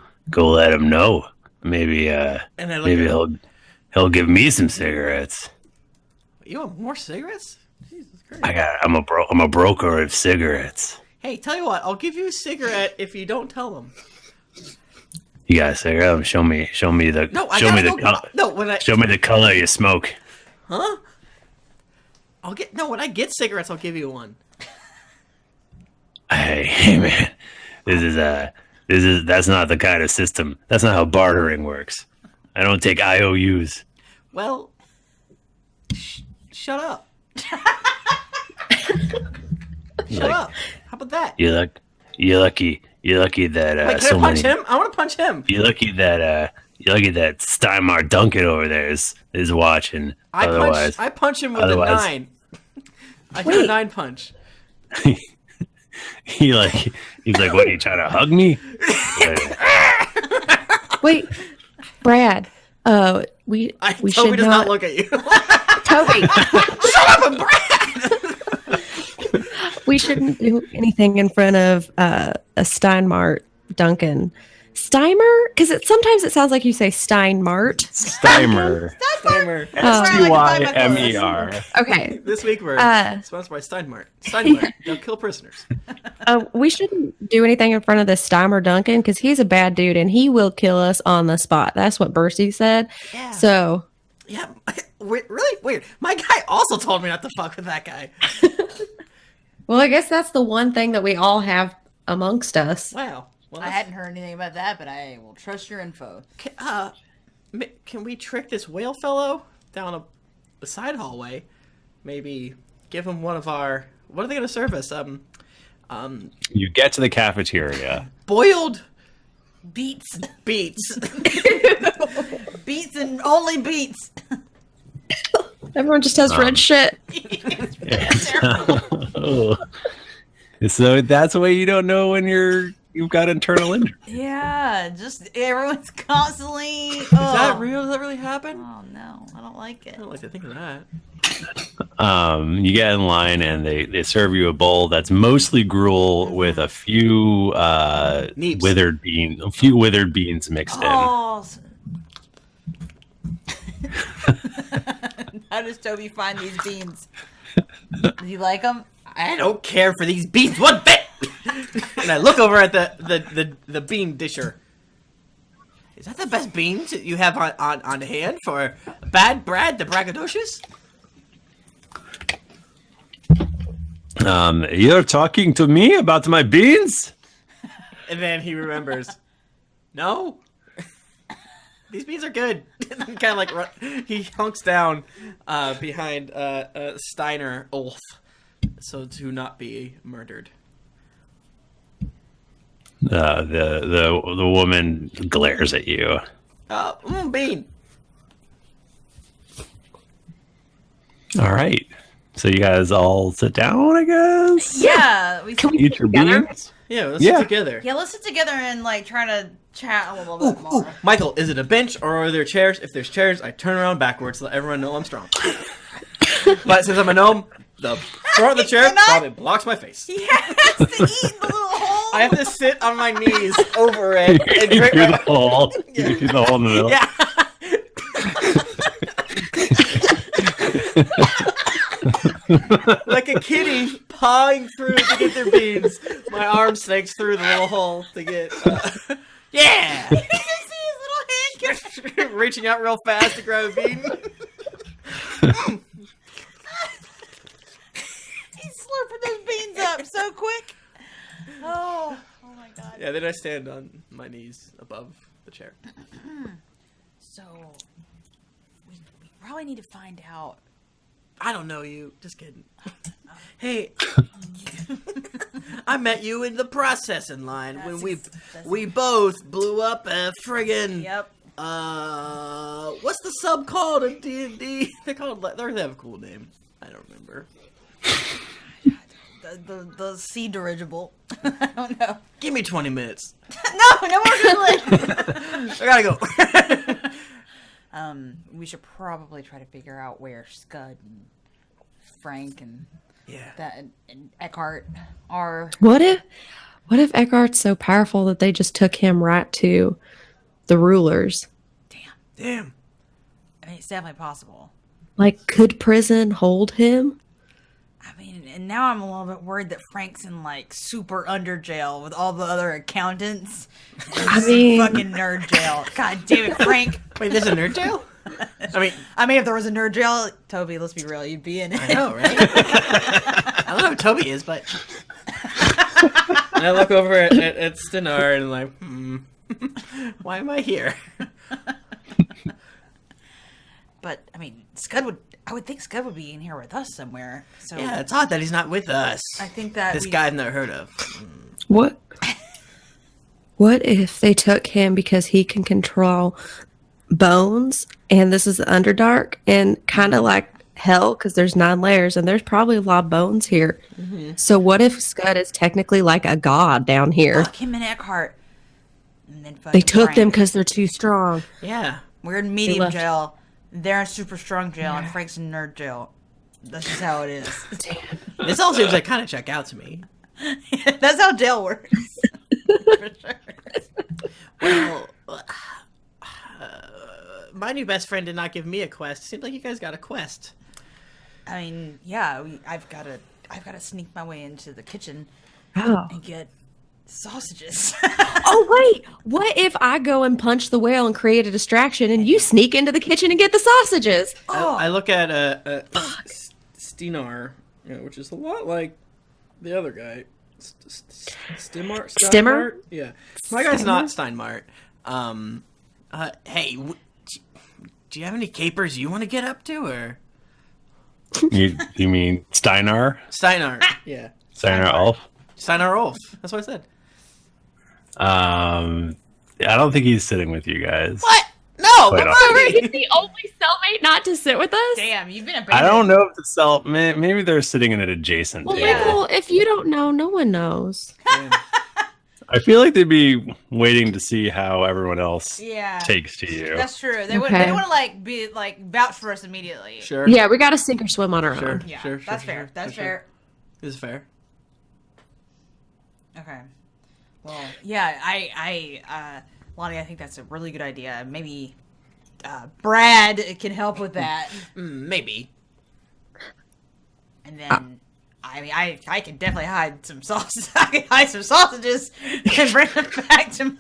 let him know. maybe And I look maybe at he'll give me some cigarettes. You want more cigarettes? Jesus Christ. I'm a broker of cigarettes. Hey, tell you what, I'll give you a cigarette if you don't tell them. You got a cigarette? Show me the show me the color you smoke. Huh? When I get cigarettes, I'll give you one. Hey man, that's not the kind of system. That's not how bartering works. I don't take IOUs. Well, shut up. Shut up. How about that? You're lucky that Wait, can I punch him? I want to punch him. You're lucky that Steinmar Duncan over there is watching. I punch him with a 9. I do a 9 punch. He's like, what, are you trying to hug me? Wait, Brad. Toby should does not look at you. Toby. Shut up, and Brad. We shouldn't do anything in front of a Steinmart Duncan. Steimer? Because sometimes it sounds like you say Steinmart. Steimer. Steimer. Okay. This week we're sponsored by Steinmart. They'll kill prisoners. We shouldn't do anything in front of this Steimer Duncan because he's a bad dude and he will kill us on the spot. That's what Bercy said. Yeah. So. Yeah. Really weird. My guy also told me not to fuck with that guy. Well, I guess that's the one thing that we all have amongst us. Wow. Well, I hadn't heard anything about that, but I will trust your info. Can we trick this whale fellow down a side hallway? Maybe give him one of our... What are they going to serve us? You get to the cafeteria. Boiled Beets. beets. Beets and only beets. Everyone just has red shit. So that's why you don't know when you've got internal injury. Yeah, just everyone's constantly. Is that real? Does that really happen? Oh no, I don't like it. I don't like to think of that. You get in line and they serve you a bowl that's mostly gruel with a few withered beans mixed in. How does Toby find these beans? Do you like them? I don't care for these beans one bit. And I look over at the bean disher. Is that the best beans that you have on hand for Bad Brad the braggadocious? You're talking to me about my beans? And then he remembers. No. These beans are good. Kind of like he hunks down behind Steiner Ulf, so to not be murdered. The woman glares at you. Bean. All right, so you guys all sit down, I guess. Yeah, Can we eat your beans? Yeah, let's sit together. Yeah, let's sit together and like try to chat a little bit more. Michael, is it a bench or are there chairs? If there's chairs, I turn around backwards to let everyone know I'm strong. But since I'm a gnome, the front of the chair probably blocks my face. He has to eat the little hole. I have to sit on my knees over it and drink Through the hole. Yeah. Through the hole in the middle. Yeah. Like a kitty pawing through to get their beans. My arm snakes through the little hole to get. Yeah! You can see his little hand get reaching out real fast to grab a bean. He's slurping those beans up so quick. Oh my god. Yeah, then I stand on my knees above the chair. So, we probably need to find out. I don't know you. Just kidding. Hey, I met you in the processing line when we both blew up a friggin' what's the sub called in D&D? They have a cool name. I don't remember. The sea dirigible. I don't know. Give me 20 minutes. No more doodling. I gotta go. We should probably try to figure out where Skud and Frank and and Eckhart are. What if Eckhart's so powerful that they just took him right to the rulers. Damn. I mean, it's definitely possible. Like, could prison hold him? I mean, and now I'm a little bit worried that Frank's in, like, super under jail with all the other accountants. I mean, Fucking nerd jail. God damn it, Frank. Wait, there's a nerd jail? I mean, if there was a nerd jail, Toby, let's be real, you'd be in it. I know, right? I don't know who Toby is, but... And I look over at Stinar and I'm like, why am I here? But, I mean, I would think Skud would be in here with us somewhere. So Yeah, it's odd that he's not with us. I think that This guy I've never heard of. what if they took him because he can control bones, and this is the Underdark, and kind of like hell, because there's 9 layers, and there's probably a lot of bones here. Mm-hmm. So what if Skud is technically like a god down here? Fuck him and Eckhart. And then They took Frank. them because they're too strong. Yeah. We're in medium left. jail. They're in super strong jail, and Frank's in nerd jail. That's just how it is. This all seems like kind of check out to me. That's how jail works. For sure. Well, my new best friend did not give me a quest. Seems like you guys got a quest. I mean, yeah, I've got to sneak my way into the kitchen Oh. and get sausages. Oh, wait. What if I go and punch the whale and create a distraction, and you sneak into the kitchen and get the sausages? I look at Stinar, which is a lot like the other guy. Stimar? Stimmer? Yeah. My guy's not Steinmart. Hey, do you have any capers you want to get up to, or? You mean Steinar? Steinar, yeah. Steinar Ulf? Steinar Ulf. That's what I said. I don't think he's sitting with you guys. What? No! Quite He's the only cellmate not to sit with us? Damn, you've been I don't know if the cell. Maybe they're sitting in an adjacent Well, table. Michael, if you don't know, no one knows. I feel like they'd be waiting to see how everyone else Yeah. takes to you. That's true. They Okay. don't want to be vouch for us immediately. Sure. Yeah, we got to sink or swim on our Sure. own. Yeah, Sure, that's sure, fair. sure, That's sure. fair. This is fair. Okay. Well, yeah, Lahni, I think that's a really good idea. Maybe Brad can help with that. Maybe. And then, I mean, I can definitely hide some sausages. I can hide some sausages and bring them back to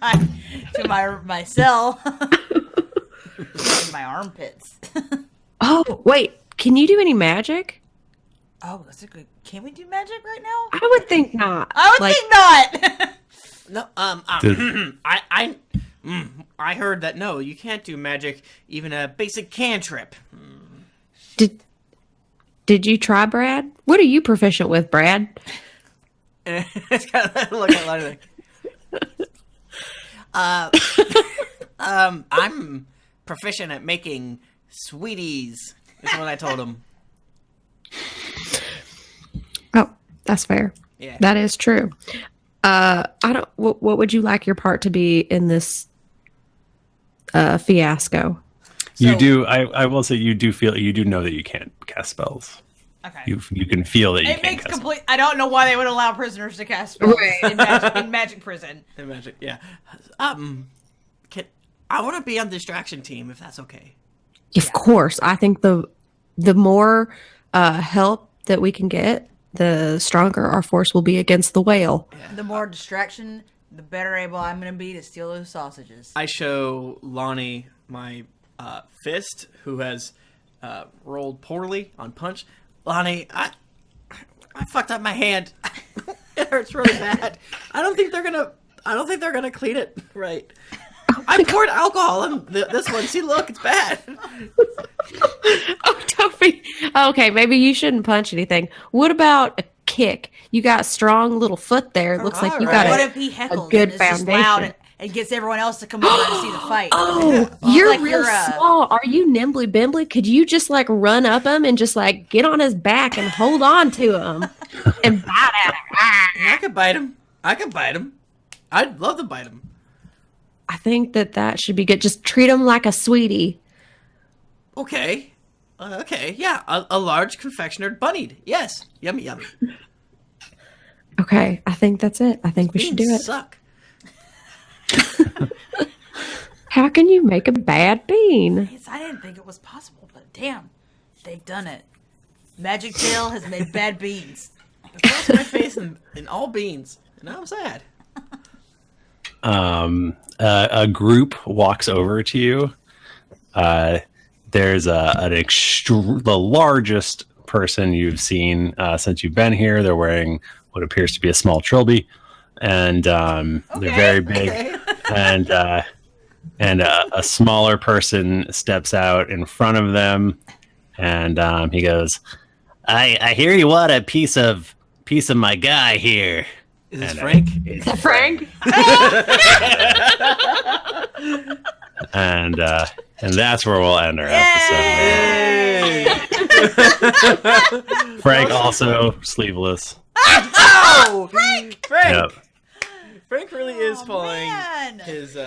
my cell. In my armpits. Oh, wait. Can you do any magic? Oh, that's a good. Can we do magic right now? I would think not. I would think not. No. Did- I heard that no, you can't do magic, even a basic cantrip. Did you try, Brad? What are you proficient with, Brad? It's kind of look at Lahni like, I'm proficient at making sweeties. Is what I told him. Oh, that's fair. Yeah. That is true. I don't. What would you like your part to be in this fiasco? You do. I will say you do feel. You do know that you can't cast spells. Okay. You can feel that you It can't makes cast complete. I don't know why they would allow prisoners to cast spells Right. in magic prison. The magic, yeah. I want to be on the distraction team if that's okay. Of course. I think the more help that we can get, the stronger our force will be against the whale. The more distraction, the better able I'm going to be to steal those sausages. I show Lahni my fist, who has rolled poorly on punch. Lahni, I fucked up my hand. It hurts really bad. I don't think they're gonna clean it right. I poured alcohol on this one. See, look, it's bad. Oh, Toby. Okay, maybe you shouldn't punch anything. What about a kick? You got a strong little foot there. It looks like you got What a if he heckles good and it's just loud foundation. and gets everyone else to come over and see the fight? Oh, you're like real you're, small. Are you nimbly bimbly? Could you just like run up him and just like get on his back and hold on to him and bite at him? I could bite him. I'd love to bite him. I think that should be good. Just treat him like a sweetie. Okay. Okay. Yeah. A large confectionered bunnied. Yes. Yummy, yummy. Okay, I think that's it. I think we should do it. Suck. How can you make a bad bean? I didn't think it was possible, but damn, they've done it. Magic Tail has made bad beans. I lost my face in all beans, and I'm sad. A group walks over to you. There's the largest person you've seen since you've been here. They're wearing what appears to be a small trilby, and they're very big. Okay. And a smaller person steps out in front of them, and he goes, "I hear you want a piece of my guy here." Is this Frank? It's Frank? and that's where we'll end our Hey! episode. Frank also sleeveless. Oh, Frank! Yep. Frank really is following man. his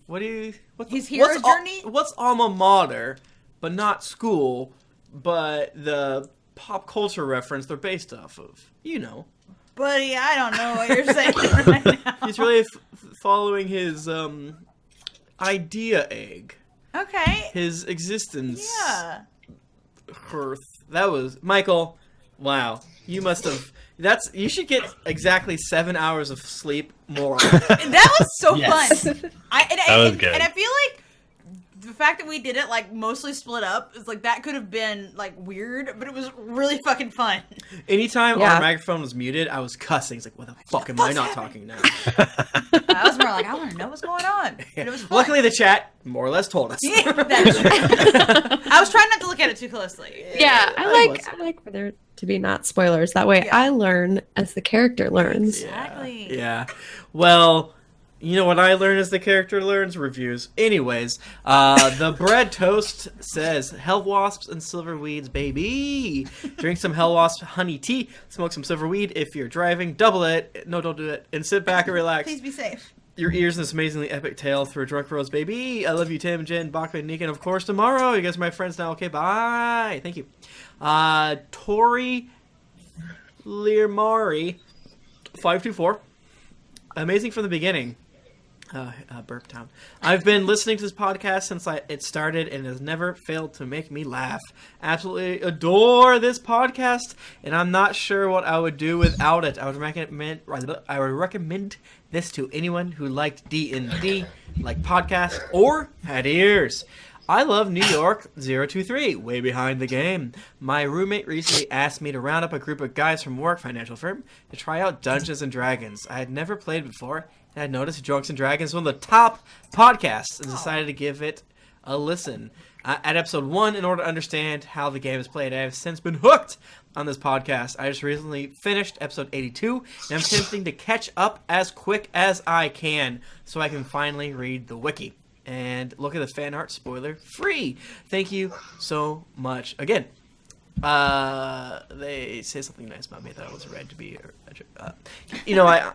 what do you His hero journey? What's alma mater, but not school, but the pop culture reference they're based off of. You know. Buddy, I don't know what you're saying right now. He's really following his idea egg. Okay. His existence. Yeah. Earth. That was Michael. Wow. You must have. You should get exactly 7 hours of sleep more. That was so Yes. fun. That was good. And I feel like the fact that we did it like mostly split up is like that could have been like weird, but it was really fucking fun. Anytime Yeah. our microphone was muted, I was cussing. It's like, what the fuck am I not talking now? I was more like, I want to know what's going on. But it was fun. Luckily, the chat more or less told us. Yeah, that's true. I was trying not to look at it too closely. Yeah, I I like for there to be not spoilers. That way I learn as the character learns. Exactly. Yeah. Well, you know what I learned as the character learns? Reviews. Anyways, the bread toast says, Hell wasps and silver weeds, baby. Drink some Hell wasp honey tea. Smoke some silver weed. If you're driving, double it. No, don't do it. And sit back and relax. Please be safe. Your ears in this amazingly epic tale through a drunk rose, baby. I love you, Tim, Jen, Bachmann, Nika, and of course DiMauro. You guys are my friends now. Okay, bye. Thank you. Tori Learmari, 524. Amazing from the beginning. Burp Town. I've been listening to this podcast since it started and has never failed to make me laugh. Absolutely adore this podcast, and I'm not sure what I would do without it. I would recommend this to anyone who liked D&D, like podcasts, or had ears. I love New York 023, way behind the game. My roommate recently asked me to round up a group of guys from work financial firm to try out Dungeons & Dragons. I had never played before, and I noticed Drunks & Dragons was one of the top podcasts and decided to give it a listen. At episode 1, in order to understand how the game is played, I have since been hooked on this podcast. I just recently finished episode 82, and I'm attempting to catch up as quick as I can so I can finally read the wiki. And look at the fan art, spoiler free. Thank you so much. Again, they say something nice about me that I was read to be. I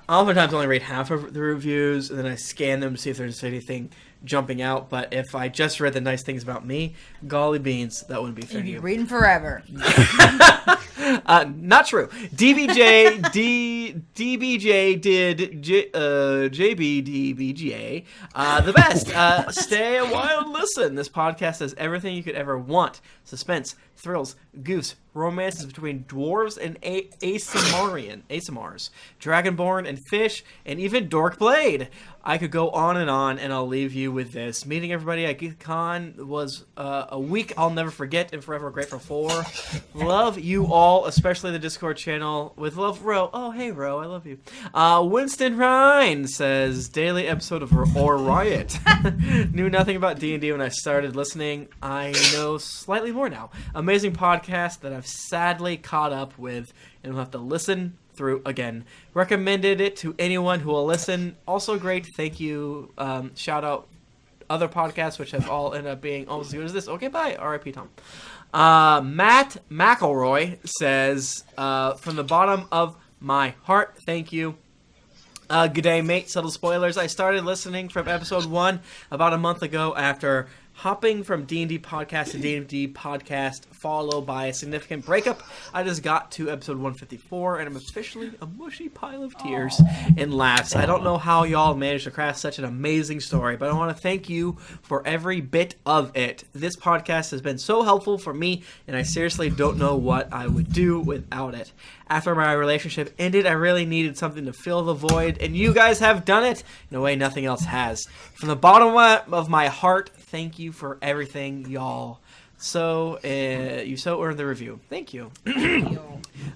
oftentimes only read half of the reviews, and then I scan them to see if there's anything jumping out. But if I just read the nice things about me, golly beans, that wouldn't be fair You'd to be you. reading forever. Not true. DBJ did JBDBJ the best. Stay a while and listen. This podcast has everything you could ever want: suspense, thrills, goofs, romances between dwarves and Asimars, Dragonborn and fish, and even Dorkblade. I could go on, and I'll leave you with this. Meeting everybody at GeeklyInc was a week I'll never forget and forever grateful for. Love you all, especially the Discord channel. With love, Ro. Oh, hey, Ro, I love you. Winston Ryan says, daily episode of Or Riot. Knew nothing about D&D when I started listening. I know slightly more now. Amazing podcast that I've sadly caught up with and will have to listen through again. Recommended it to anyone who will listen. Also great. Thank you. Shout out other podcasts which have all ended up being almost as good as this. Okay, bye. R.I.P. Tom. Matt McElroy says, from the bottom of my heart, thank you. Good day, mate. Subtle spoilers. I started listening from episode 1 about a month ago after Hopping from D&D podcast to D&D podcast, followed by a significant breakup, I just got to episode 154, and I'm officially a mushy pile of tears and laughs. I don't know how y'all managed to craft such an amazing story, but I want to thank you for every bit of it. This podcast has been so helpful for me, and I seriously don't know what I would do without it. After my relationship ended, I really needed something to fill the void, and you guys have done it in a way nothing else has. From the bottom of my heart, thank you for everything, y'all. So, you so earned the review. Thank you.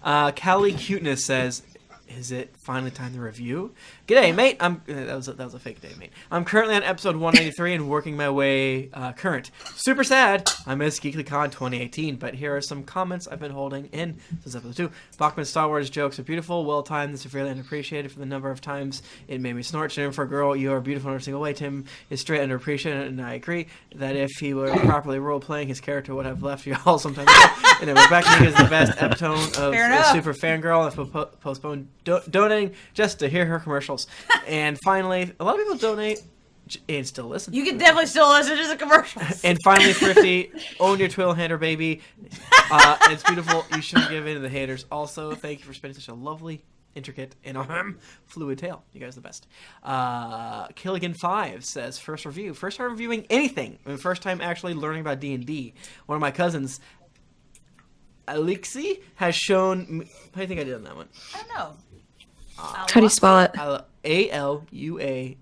Callie Cuteness says, is it finally time to review? G'day, mate. That was a fake day, mate. I'm currently on episode 193 and working my way current. Super sad. I missed GeeklyCon 2018, but here are some comments I've been holding in since episode 2. Bachmann's Star Wars jokes are beautiful, well-timed, and severely underappreciated for the number of times it made me snort. Tim, for a girl, you are beautiful in every single way. Tim is straight underappreciated, and I agree that if he were properly role-playing, his character would have left y'all sometime ago. And then Rebecca is the best epitome of a super fangirl. I've postponed donating just to hear her commercials. And finally, a lot of people donate and still listen. You can definitely still listen to the commercials. And finally, Thrifty, own your twill hander, baby. It's beautiful. You shouldn't give in to the haters. Also, thank you for spending such a lovely, intricate, and fluid tale. You guys are the best. Killigan5 says, first review. First time reviewing anything. I mean, first time actually learning about D&D. One of my cousins, Alexi, has shown me... How do you think I did on that one? I don't know. How do you spell it? Aluaqsi.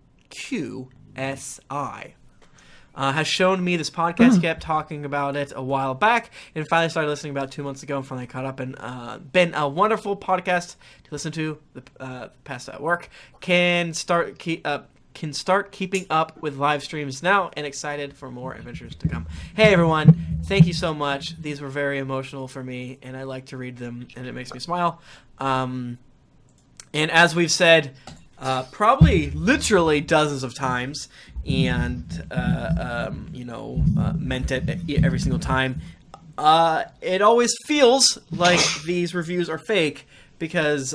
Has shown me this podcast, kept talking about it a while back, and finally started listening about 2 months ago and finally caught up, and been a wonderful podcast to listen to the past at work. Can start keeping up with live streams now, and excited for more adventures to come. Hey everyone, thank you so much. These were very emotional for me, and I like to read them, and it makes me smile. And as we've said, probably literally dozens of times, and meant it every single time. It always feels like these reviews are fake because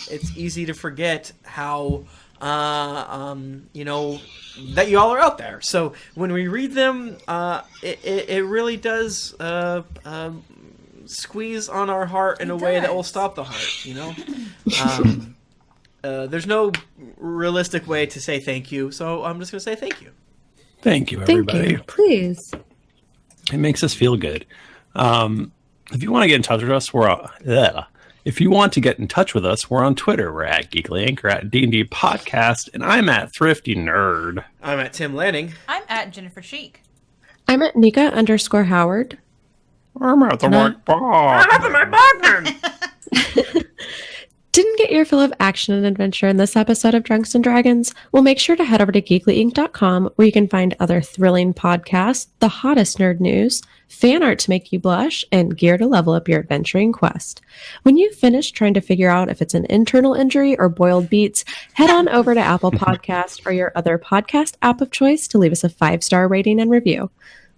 it's easy to forget how that y'all are out there. So when we read them, it really does squeeze on our heart in a way that will stop the heart. There's no realistic way to say thank you, so I'm just going to say thank you. Thank you, everybody. Thank you. Please. It makes us feel good. If you want to get in touch with us, we're on Twitter. We're at GeeklyInc, we're at D&D Podcast, and I'm at Thrifty Nerd. I'm at Tim Lanning. I'm at Jennifer Cheek. I'm at Nika _Howard. I'm at the Mark Bachmann. Didn't get your fill of action and adventure in this episode of Drunks and Dragons? Well, make sure to head over to GeeklyInc.com, where you can find other thrilling podcasts, the hottest nerd news, fan art to make you blush, and gear to level up your adventuring quest. When you've finished trying to figure out if it's an internal injury or boiled beets, head on over to Apple Podcast or your other podcast app of choice to leave us a 5-star rating and review.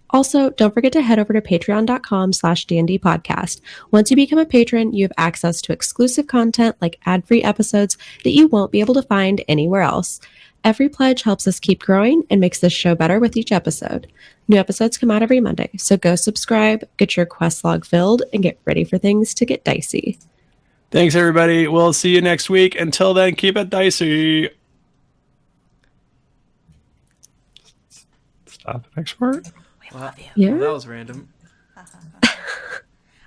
Also, don't forget to head over to patreon.com/D&D podcast. Once you become a patron, you have access to exclusive content like ad-free episodes that you won't be able to find anywhere else. Every pledge helps us keep growing and makes this show better with each episode. New episodes come out every Monday, so go subscribe, get your quest log filled, and get ready for things to get dicey. Thanks, everybody. We'll see you next week. Until then, keep it dicey. Stop the next word. Love you. Yeah. Well, that was random. I'm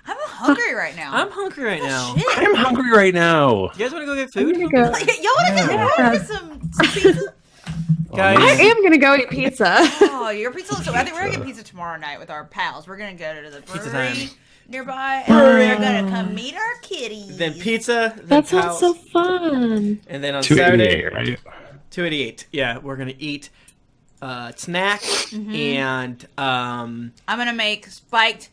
hungry right now. I'm hungry right now. Shit. I'm hungry right now. You guys want to go get food? Y'all want to get some pizza? Guys, I am going to go eat pizza. Oh, your pizza looks so... I think we're going to get pizza tomorrow night with our pals. We're going to go to the Pizza brewery time. nearby, and we're going to come meet our kitties. then pizza. Then That sounds pals, so fun. And then on 288, Saturday, right? 288. Yeah, we're gonna eat snack and I'm going to make spiked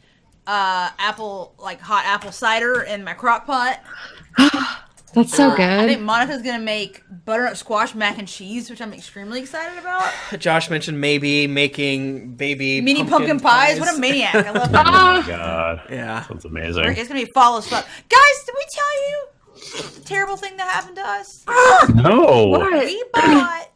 apple, like hot apple cider in my crock pot. That's so I good. think Monica's going to make butternut squash mac and cheese, which I'm extremely excited about. Josh mentioned maybe making baby Mini pumpkin pies. What a maniac. I love that. Oh my god. Yeah. Sounds amazing. It's going to be fall as fuck. Guys, did we tell you the terrible thing that happened to us? No. What? We bought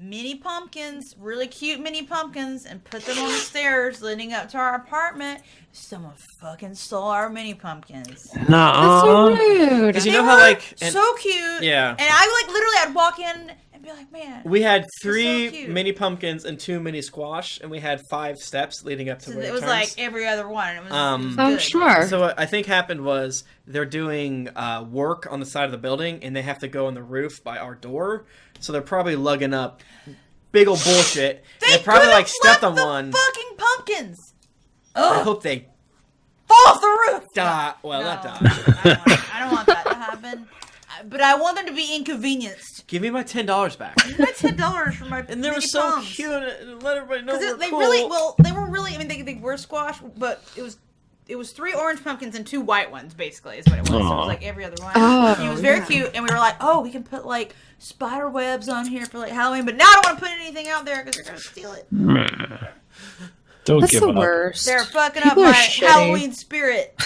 mini pumpkins, really cute mini pumpkins, and put them on the stairs leading up to our apartment. Someone fucking stole our mini pumpkins. That's so rude. Because you They know how were like so cute. Yeah. And I like literally I'd walk in and be like, man. we had so 3 cute. mini pumpkins and 2 mini squash, and we had 5 steps leading up to So where it was turns. like every other one. It was, Um, I'm good. sure. So what I think happened was they're doing work on the side of the building, and they have to go on the roof by our door. So they're probably lugging up big old bullshit. They probably could've like stepped on left the one. fucking pumpkins. I Ugh, hope they fall off the roof. die. Well, No, not die. I don't want that to happen. But I want them to be inconvenienced. Give me my $10 back. I got $10 for my And they were mini so pumps. cute. And let everybody know Because we're they cool. they were really. I mean, they were squash, but it was 3 orange pumpkins and 2 white ones. Basically, is what it was. So it Aw. was like every other one. Oh, He was very yeah. cute, and we were like, oh, we can put like spider webs on here for like Halloween. But now I don't want to put anything out there because they're gonna steal it. Don't That's give the up. worst. They're fucking People up are my shitty. Halloween spirit.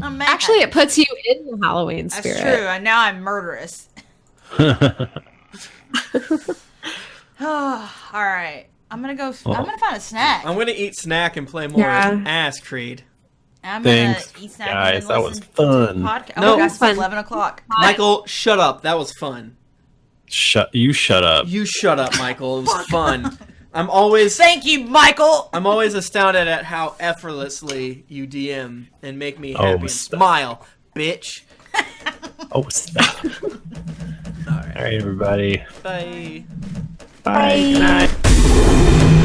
I'm mad. Actually, it puts you in the Halloween that's spirit. true. And now I'm murderous. All right, I'm gonna go. I'm gonna find a snack. I'm gonna eat snack and play more Yeah. Ass Creed. I'm Thanks, gonna eat snack guys. and That then was listen to fun. the podcast. No. Oh my gosh, Fun. it's 11 o'clock. Michael, shut up. That was fun. Shut up. You shut up, Michael. It was fun. I'm always Thank you, Michael. I'm always astounded at how effortlessly you DM and make me Oh, happy and stop. smile, bitch. Oh, stop. All right, everybody. Bye. Bye. Good night.